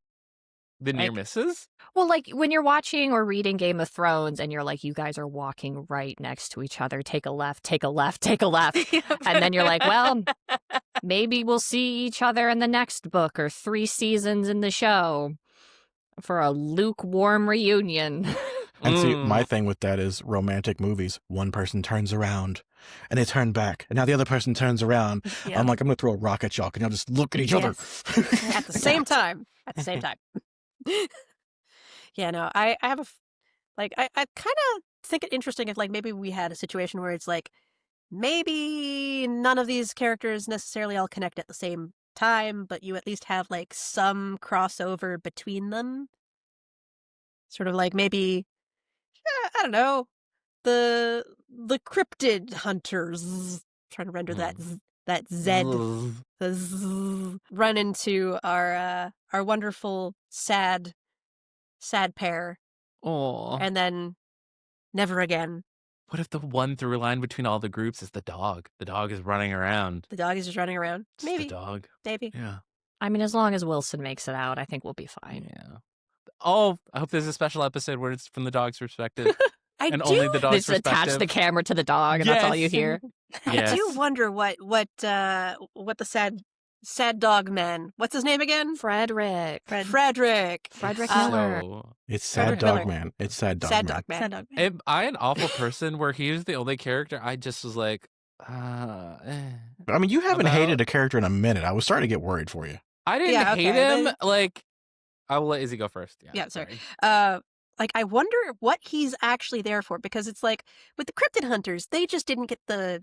The near Like- misses? Well, when you're watching or reading Game of Thrones and you're like, you guys are walking right next to each other. Take a left, take a left, take a left. And then you're like, well, maybe we'll see each other in the next book or 3 seasons in the show for a lukewarm reunion. And see, Mm. my thing with that is romantic movies. One person turns around, and they turn back, and now the other person turns around. Yeah. I'm like, I'm gonna throw a rocket shock, and y'all just look at each other. At the same time. At the same time. Yeah, no, I have I kind of think it interesting if maybe we had a situation where it's maybe none of these characters necessarily all connect at the same time, but you at least have some crossover between them. Sort of maybe, I don't know, the cryptid hunters, trying to render that Z, Ugh. the Z, run into our wonderful sad pair, Aw. and then never again. What if the one through line between all the groups is the dog? The dog is running around. The dog is just running around. Just Maybe, the dog. maybe. Yeah. I mean, as long as Wilson makes it out, I think we'll be fine. Yeah. Oh, I hope there's a special episode where it's from the dog's perspective. I And do. only the They dog's just attach perspective. the camera to the dog, and that's all you Yes. hear. Yes. I do wonder what the sad dog man. What's his name again? Frederick. Frederick. Frederick Uh, Miller. So, It's Sad Frederick Dog Miller. Man. It's Sad Dog Sad Man. dog man. Sad dog. am I an awful person where he was the only character? I just was like, I mean, you haven't About- hated a character in a minute. I was starting to get worried for you. I didn't Yeah, hate okay, him. then- I will let Izzy go first. Yeah, sorry. Like, I wonder what he's actually there for, because it's like with the cryptid hunters, they just didn't get the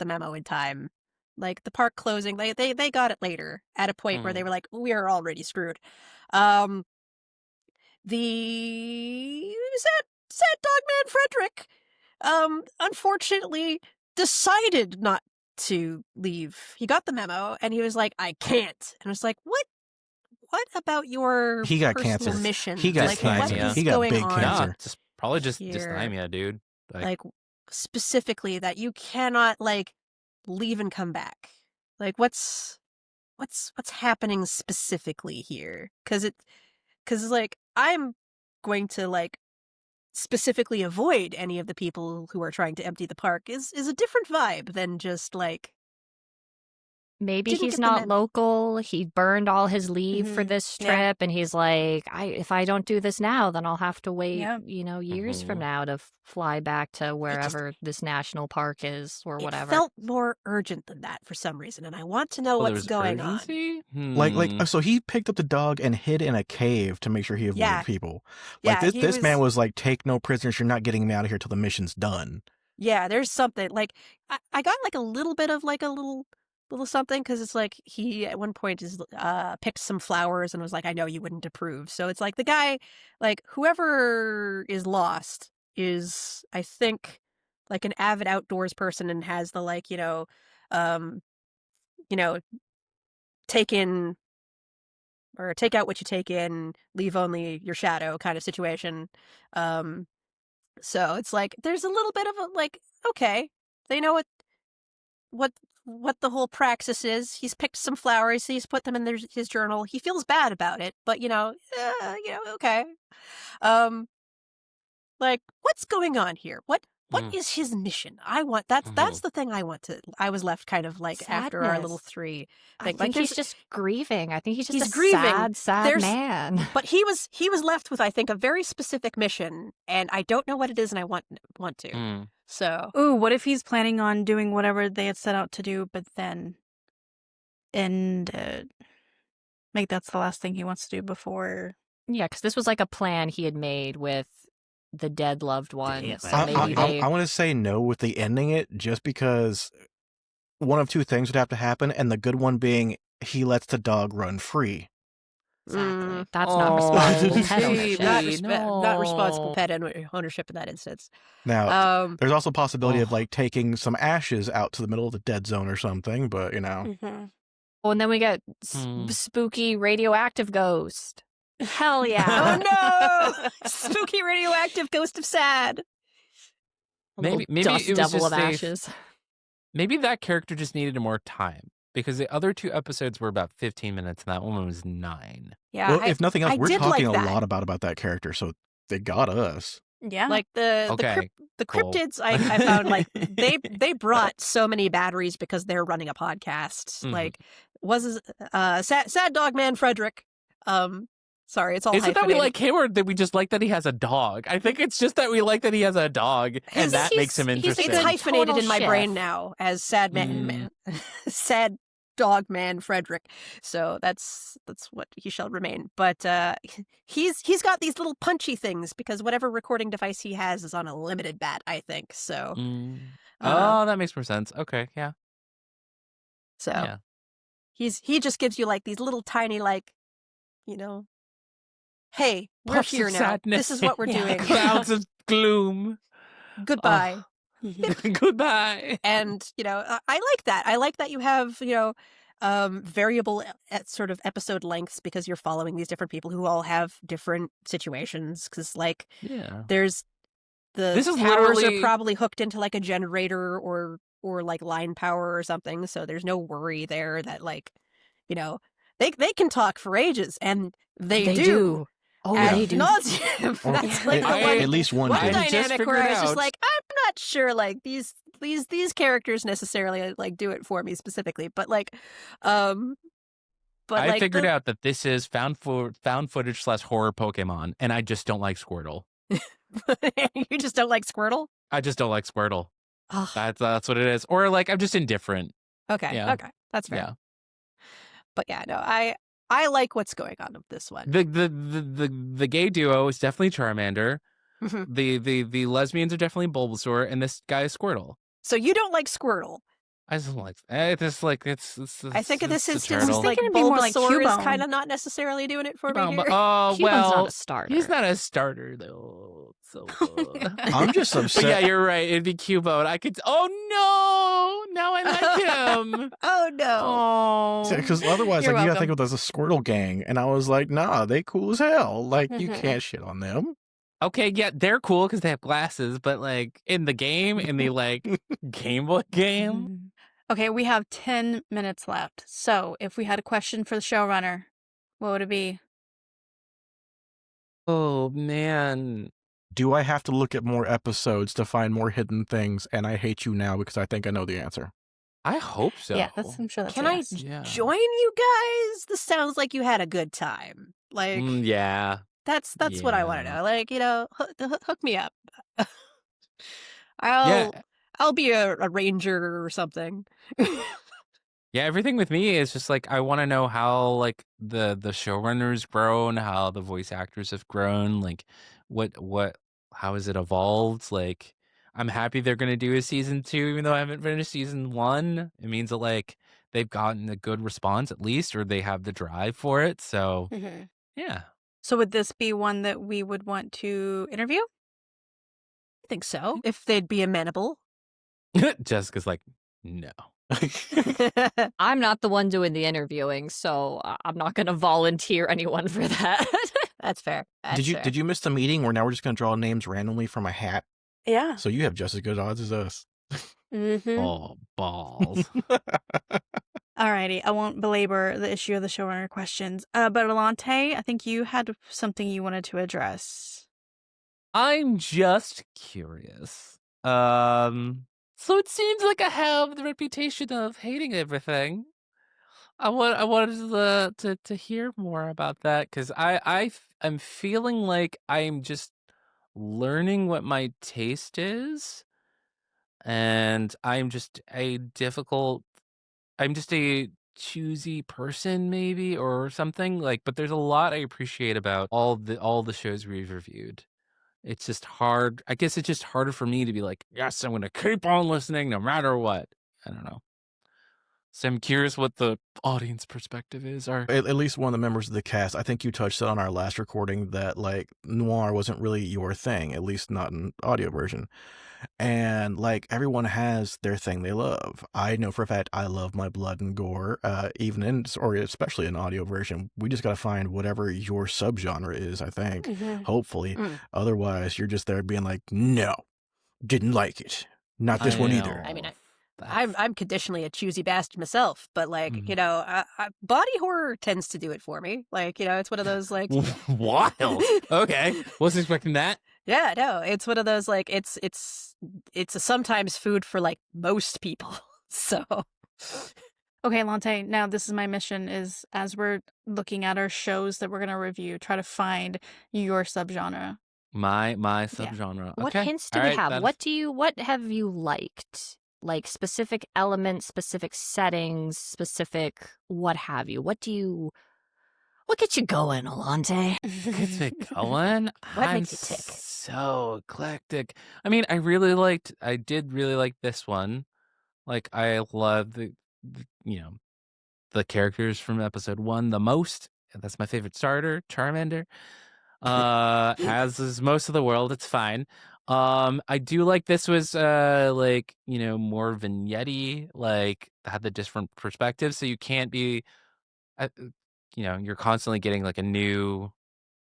memo in time. Like the park closing, they got it later at a point where they were like, we are already screwed. The sad dog man Frederick, unfortunately decided not to leave. He got the memo and he was like, I can't. And I was like, what about your He got personal cancer. mission? He got like, cancer. What is He got going big on cancer. Nah, probably just here? dysthymia, dude. Like specifically that you cannot like leave and come back. Like what's happening specifically here? Because like I'm going to like specifically avoid any of the people who are trying to empty the park is a different vibe than just like Maybe didn't he's get the not memo. local. He burned all his leave for this Yeah. trip, and he's like, if I don't do this now, then I'll have to wait, Yeah. years from now to fly back to wherever this national park is or whatever. It felt more urgent than that for some reason, and I want to know Well, there what's was going urgency? So he picked up the dog and hid in a cave to make sure he avoided Yeah. people. Yeah, Like he this man was- was like, take no prisoners. You're not getting me out of here till the mission's done. Yeah, there's something like I got like a little bit of like a little something because it's like he at one point is picked some flowers and was like, I know you wouldn't approve. So it's like the guy, like whoever is lost is, I think, like an avid outdoors person and has the like take in or take out what you take in, leave only your shadow kind of situation. So it's like there's a little bit of a like, okay, they know what the whole praxis is. He's picked some flowers, he's put them in his journal. He feels bad about it, but okay. Like what's going on here? What is his mission? That's the thing I want to. I was left kind of like after our little Sadness. three. I think he's just grieving. I think he's just He's a grieving. sad man. But he was left with, I think, a very specific mission, and I don't know what it is, and I want to. So, Ooh, what if he's planning on doing whatever they had set out to do, but then make that's the last thing he wants to do before. Yeah, because this was like a plan he had made with the dead loved one. Damn. So maybe I want to say no with the ending it, just because one of two things would have to happen, and the good one being he lets the dog run free. Exactly. That's not responsible pet ownership. not responsible pet ownership in that instance. Now, there's also a possibility of like taking some ashes out to the middle of the dead zone or something, but Oh, and then we get spooky radioactive ghost. Hell yeah! Oh no! Spooky radioactive ghost of sad. Maybe Dust it was devil just of ashes. Maybe that character just needed more time, because the other two episodes were about 15 minutes and that one was 9. Yeah. Well, if nothing else, we're talking like a lot about that character, so they got us. Yeah. Like the cool. cryptids, I found like they brought so many batteries because they're running a podcast. Like was sad dog man Frederick. Sorry, it's all Is it that we hyphenated. like him, or that we just like that he has a dog? I think it's just that we like that he has a dog, and that makes him interesting. It's hyphenated total in my chef. brain now as sad man, sad dog man Frederick. So that's what he shall remain. But he's got these little punchy things because whatever recording device he has is on a limited bat, I think. So oh, that makes more sense. Okay, yeah. So Yeah. he just gives you like these little tiny like, hey, we're Puffs here of now. sadness. This is what we're doing. Clouds of gloom. Goodbye. Goodbye. And I like that. I like that you have variable at sort of episode lengths because you're following these different people who all have different situations. Because there's This is towers literally are probably hooked into like a generator or like line power or something. So there's no worry there that like they can talk for ages, and they do. Oh, Ad they do. nauseam. That's like the at least one one did. dynamic where I was just out- like, I'm not sure like these characters necessarily like do it for me specifically, but like I like figured out that this is found footage / horror Pokemon, and I just don't like Squirtle. You just don't like Squirtle? I just don't like Squirtle. Ugh. That's what it is. Or like I'm just indifferent. Okay. Yeah. Okay. That's fair. Yeah. But yeah, no, I I like what's going on with this one. The gay duo is definitely Charmander. Mhm. The lesbians are definitely Bulbasaur, and this guy is Squirtle. So you don't like Squirtle? I just don't like it's I think in this a instance, turtle. like thinking it'd be more like Bulbasaur is Cubone. kind of not necessarily doing it for me here. Oh Cubone's well, not a starter. he's not a starter though. So I'm just but upset. yeah, you're right. It'd be Cubone. I could. Oh no! Now I like him. Oh no! Oh, Because otherwise, You're like, you gotta welcome. think of it as a Squirtle gang, and I was like, nah, they cool as hell. Like, you Mhm. can't shit on them. okay. Yeah, they're cool because they have glasses. But like in the game, in the like Game Boy game, Okay, we have 10 minutes left. So if we had a question for the showrunner, what would it be? oh man. Do I have to look at more episodes to find more hidden things? And I hate you now because I think I know the answer. I hope so. Yeah, I'm sure that's Can a I yes. Yeah. join you guys? This sounds like you had a good time. Like Yeah. that's what I want to Yeah. know. Like hook me up. I'll be a ranger or something. Yeah, everything with me is just like I want to know how like the showrunners grown, how the voice actors have grown, like what how has it evolved? Like I'm happy they're gonna do a season 2, even though I haven't finished season 1. It means that like they've gotten a good response at least, or they have the drive for it. So yeah. So would this be one that we would want to interview? I think so. If they'd be amenable. Jessica's like, no. I'm not the one doing the interviewing, so I'm not going to volunteer anyone for that. That's fair. Did you miss the meeting where now we're just gonna draw names randomly from a hat? Yeah. So you have just as good odds as us. Oh, balls. Alrighty, I won't belabor the issue of the showrunner questions. But Allonte, I think you had something you wanted to address. I'm just curious. So it seems like I have the reputation of hating everything. I wanted to hear more about that because I'm feeling like I'm just learning what my taste is, and I'm just a choosy person maybe or something like. But there's a lot I appreciate about all the shows we've reviewed. It's just hard. I guess it's just harder for me to be like, yes, I'm going to keep on listening no matter what. I don't know. So I'm curious what the audience perspective is. Or At least one of the members of the cast, I think you touched on our last recording that like noir wasn't really your thing, at least not in audio version. And like everyone has their thing they love. I know for a fact I love my blood and gore, even in or especially in audio version. We just got to find whatever your subgenre is, I think. Hopefully. Otherwise, you're just there being like, no, didn't like it. Not this one either. I mean, I'm conditionally a choosy bastard myself, but like body horror tends to do it for me. Like it's one of those like wild. Okay, wasn't expecting that. Yeah, no, it's one of those like it's a sometimes food for like most people. So Okay, Allonte, now this is my mission is as we're looking at our shows that we're going to review, try to find your subgenre. My subgenre. What Okay. hints do All we right, have? What have you liked? Like specific elements, specific settings, specific what have you? What gets you going, Allonte? gets me going. What I'm makes you tick? so eclectic. I mean, I did really like this one. Like, I love the characters from episode 1 the most. That's my favorite starter, Charmander. As is most of the world, it's fine. I do like this was more vignette-y, like had the different perspectives, so you can't be you're constantly getting like a new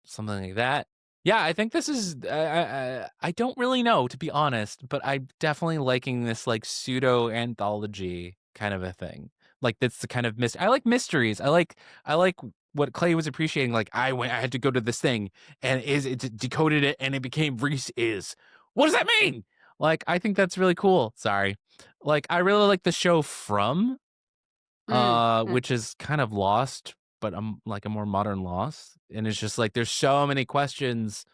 something like that. Yeah, I think this is I don't really know, to be honest, but I'm definitely liking this like pseudo anthology kind of a thing. Like that's the kind of I like mysteries. I like what Clay was appreciating. Like I had to go to this thing and it decoded it and it became Reese is. What does that mean? Like I think that's really cool. Sorry. Like I really like the show From, which is kind of Lost, but like a more modern Lost, and it's just like there's so many questions,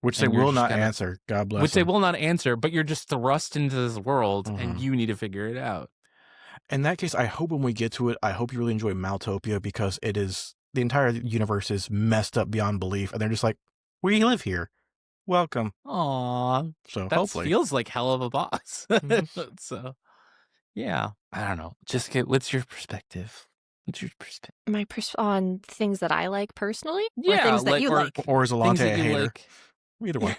which they will not answer. God bless. Which they will not answer, but you're just thrust into this world, and you need to figure it out. In that case, I hope when we get to it, I hope you really enjoy Maltopia, because it is, the entire universe is messed up beyond belief, and they're just like, we live here. Welcome. Aw, So that hopefully. feels like hell of a boss. Mhm. So, yeah, I don't know. Just get, what's your perspective? What's your perspective? My on things that I like personally? Or things that you like. Or is things Allonte that a you hater? like. Either one.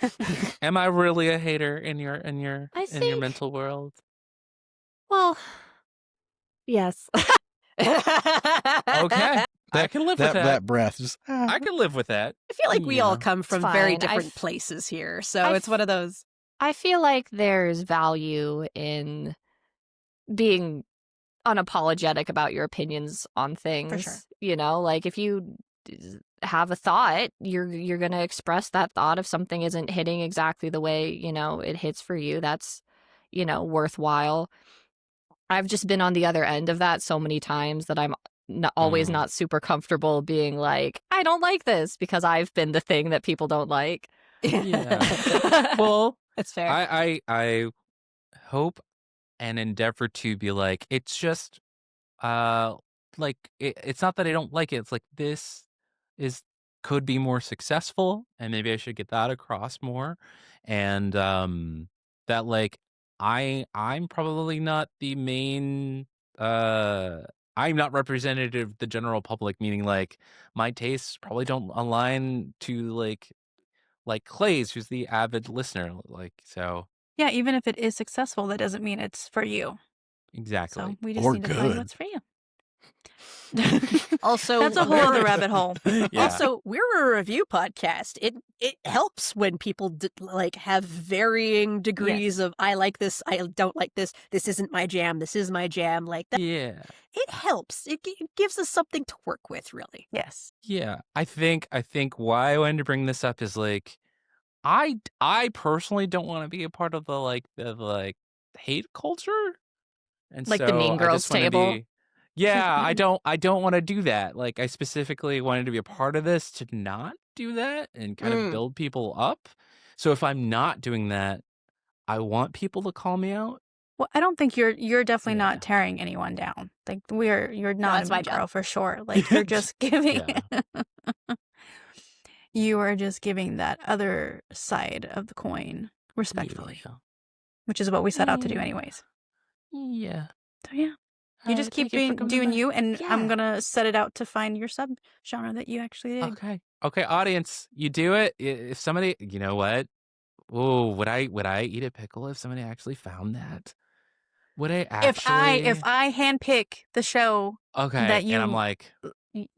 Am I really a hater in your I in your think- mental world? Well, yes. Okay, I can live with that. That breath. Just, I can live with that. I feel like we all come from very fine. different places here, so I it's one of those. I feel like there's value in being unapologetic about your opinions on things. sure. You know, like if you have a thought, you're going to express that thought. If something isn't hitting exactly the way, you know, it hits for you, that's, you know, worthwhile. I've just been on the other end of that so many times that I'm always not super comfortable being like, I don't like this, because I've been the thing that people don't like. Yeah. Well, That's fair. I hope and endeavor to be like, it's just like it's not that I don't like it. It's like, this could be more successful, and maybe I should get that across more. And that, like, I'm probably not the main I'm not representative of the general public, meaning like my tastes probably don't align to like Clay's, who's the avid listener, like, so Yeah, even if it is successful, that doesn't mean it's for you. exactly. So we just Or need to find good. what's for you. Also, That's a whole other rabbit hole. Yeah. Also, we're a review podcast. It helps when people like have varying degrees of I like this, I don't like this. This isn't my jam. This is my jam. Like that. Yeah. It helps. It gives us something to work with, really. Yes. Yeah, I think why I wanted to bring this up is like, I personally don't want to be a part of the hate culture, and Like the so Mean I Girls just wanna table? be, yeah, I don't want to do that. Like, I specifically wanted to be a part of this to not do that and kind of build people up. So if I'm not doing that, I want people to call me out. Well, I don't think you're definitely Yeah. not tearing anyone down. Like you're not that's a my mean job. girl for sure. Like you're just giving Yeah. you are just giving that other side of the coin respectfully, which is what we set out to do anyways. Yeah. So yeah. You just keep doing you, and I'm gonna set it out to find your sub genre that you actually dig. Okay, audience, you do it. If somebody, you know what? Oh, would I eat a pickle if somebody actually found that? Would I actually? If I handpick the show, okay, that you, and I'm like,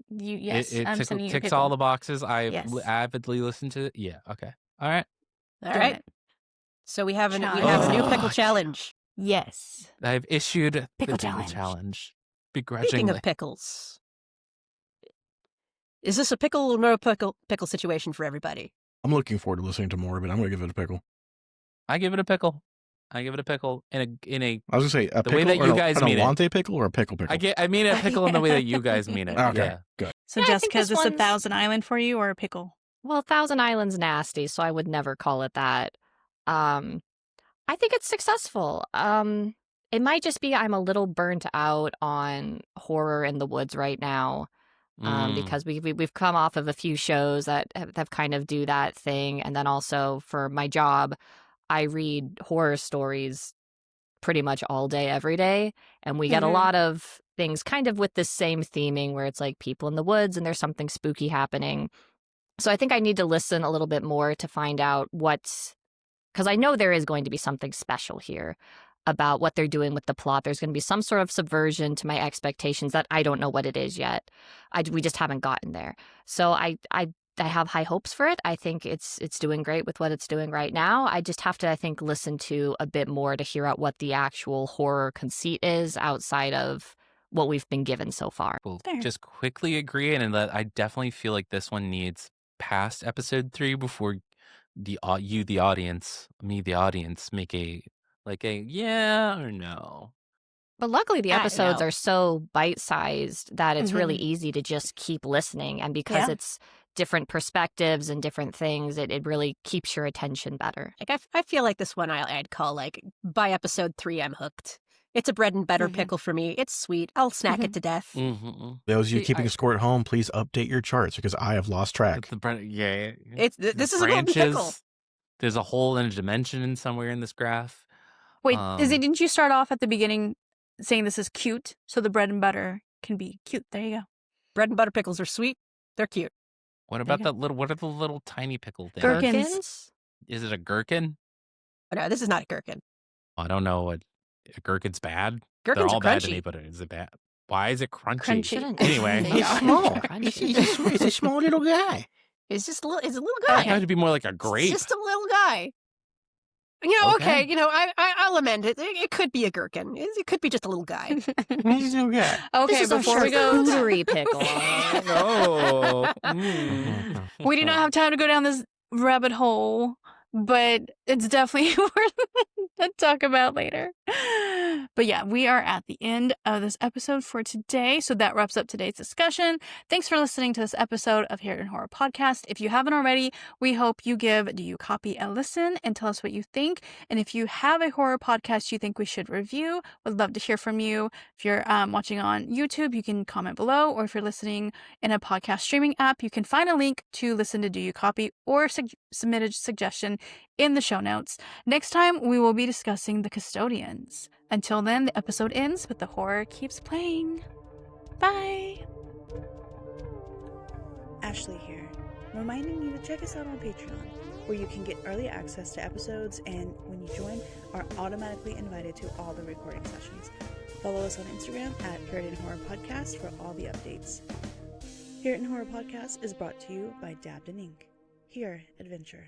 yes, it I'm sending you a ticks pickle. all the boxes. I Yes. avidly listen to it. Yeah. Okay. All right. All Doing right. it. So we have a new Challenge. pickle challenge. Yes. I've issued the Pickle pickle challenge. challenge. Speaking Begrudgingly. of pickles, is this a pickle or no pickle situation for everybody? I'm looking forward to listening to more of it. I'm going to give it a pickle. I give it a pickle. In a I was going to say a The way pickle, that or you an guys mean it. Allonte pickle, or a pickle. I mean a pickle in the way that you guys mean it. Okay, Yeah. good. So Yeah, I think Jessica, is this this a one's- Thousand Island for you or a pickle? Well, Thousand Island's nasty, so I would never call it that. I think it's successful. It might just be I'm a little burnt out on horror in the woods right now, because we've come off of a few shows that have kind of do that thing, and then also for my job, I read horror stories pretty much all day, every day, and we get a lot of things kind of with this same theming where it's like people in the woods and there's something spooky happening. So I think I need to listen a little bit more to find out what's, because I know there is going to be something special here about what they're doing with the plot. There's going to be some sort of subversion to my expectations that I don't know what it is yet. We just haven't gotten there. So I have high hopes for it. I think it's doing great with what it's doing right now. I just have to, I think, listen to a bit more to hear out what the actual horror conceit is outside of what we've been given so far. We'll Fair. just quickly agree, and that I definitely feel like this one needs past episode 3 before the audience, make a yeah or no. But luckily, the episodes know. are so bite-sized that it's really easy to just keep listening. And because Yeah. it's different perspectives and different things, it really keeps your attention better. Like I feel like this one I'd call like by episode 3 I'm hooked. It's a bread and butter Mhm. pickle for me. It's sweet. I'll snack it to death. Mm-hmm. Those of you See, keeping score at home, please update your charts because I have lost track. This is a golden pickle. branches. There's a hole in a dimension somewhere in this graph. Wait, Izzy, didn't you start off at the beginning saying this is cute? So the bread and butter can be cute. There you go. Bread and butter pickles are sweet. They're cute. What you about go. that little? What are the little tiny pickle things? Gherkins. Is it a gherkin? Oh, no, this is not a gherkin. I don't know. A gherkin's bad. Gherkins They're all are bad to crunchy. me, but is it bad? Why is it crunchy? Crunchy. Shouldn't- Anyway. they It's are small. crunchy. It's a small little guy. It's just a little. It's a little I guy. thought it'd be more like a It's grape. just a little guy. Okay. Okay. I'll amend it. It could be a gherkin. It could be just a little guy. He's a little guy. Okay, This is before a we go, charcuterie pickle. Oh. we do not have time to go down this rabbit hole, but it's definitely worth to talk about later. But yeah, we are at the end of this episode for today. So that wraps up today's discussion. Thanks for listening to this episode of Hear It in Horror Podcast. If you haven't already, we hope you give Do You Copy a listen and tell us what you think. And if you have a horror podcast you think we should review, we'd love to hear from you. If you're watching on YouTube, you can comment below. Or if you're listening in a podcast streaming app, you can find a link to listen to Do You Copy or submit a suggestion in the show notes. Next time, we will be discussing The Custodians. Until then, the episode ends, but the horror keeps playing. Bye! Ashley here, reminding you to check us out on Patreon, where you can get early access to episodes and, when you join, are automatically invited to all the recording sessions. Follow us on Instagram at Hear It in Horror Podcast for all the updates. Hear It in Horror Podcast is brought to you by Dabbed in Ink. Here, adventure.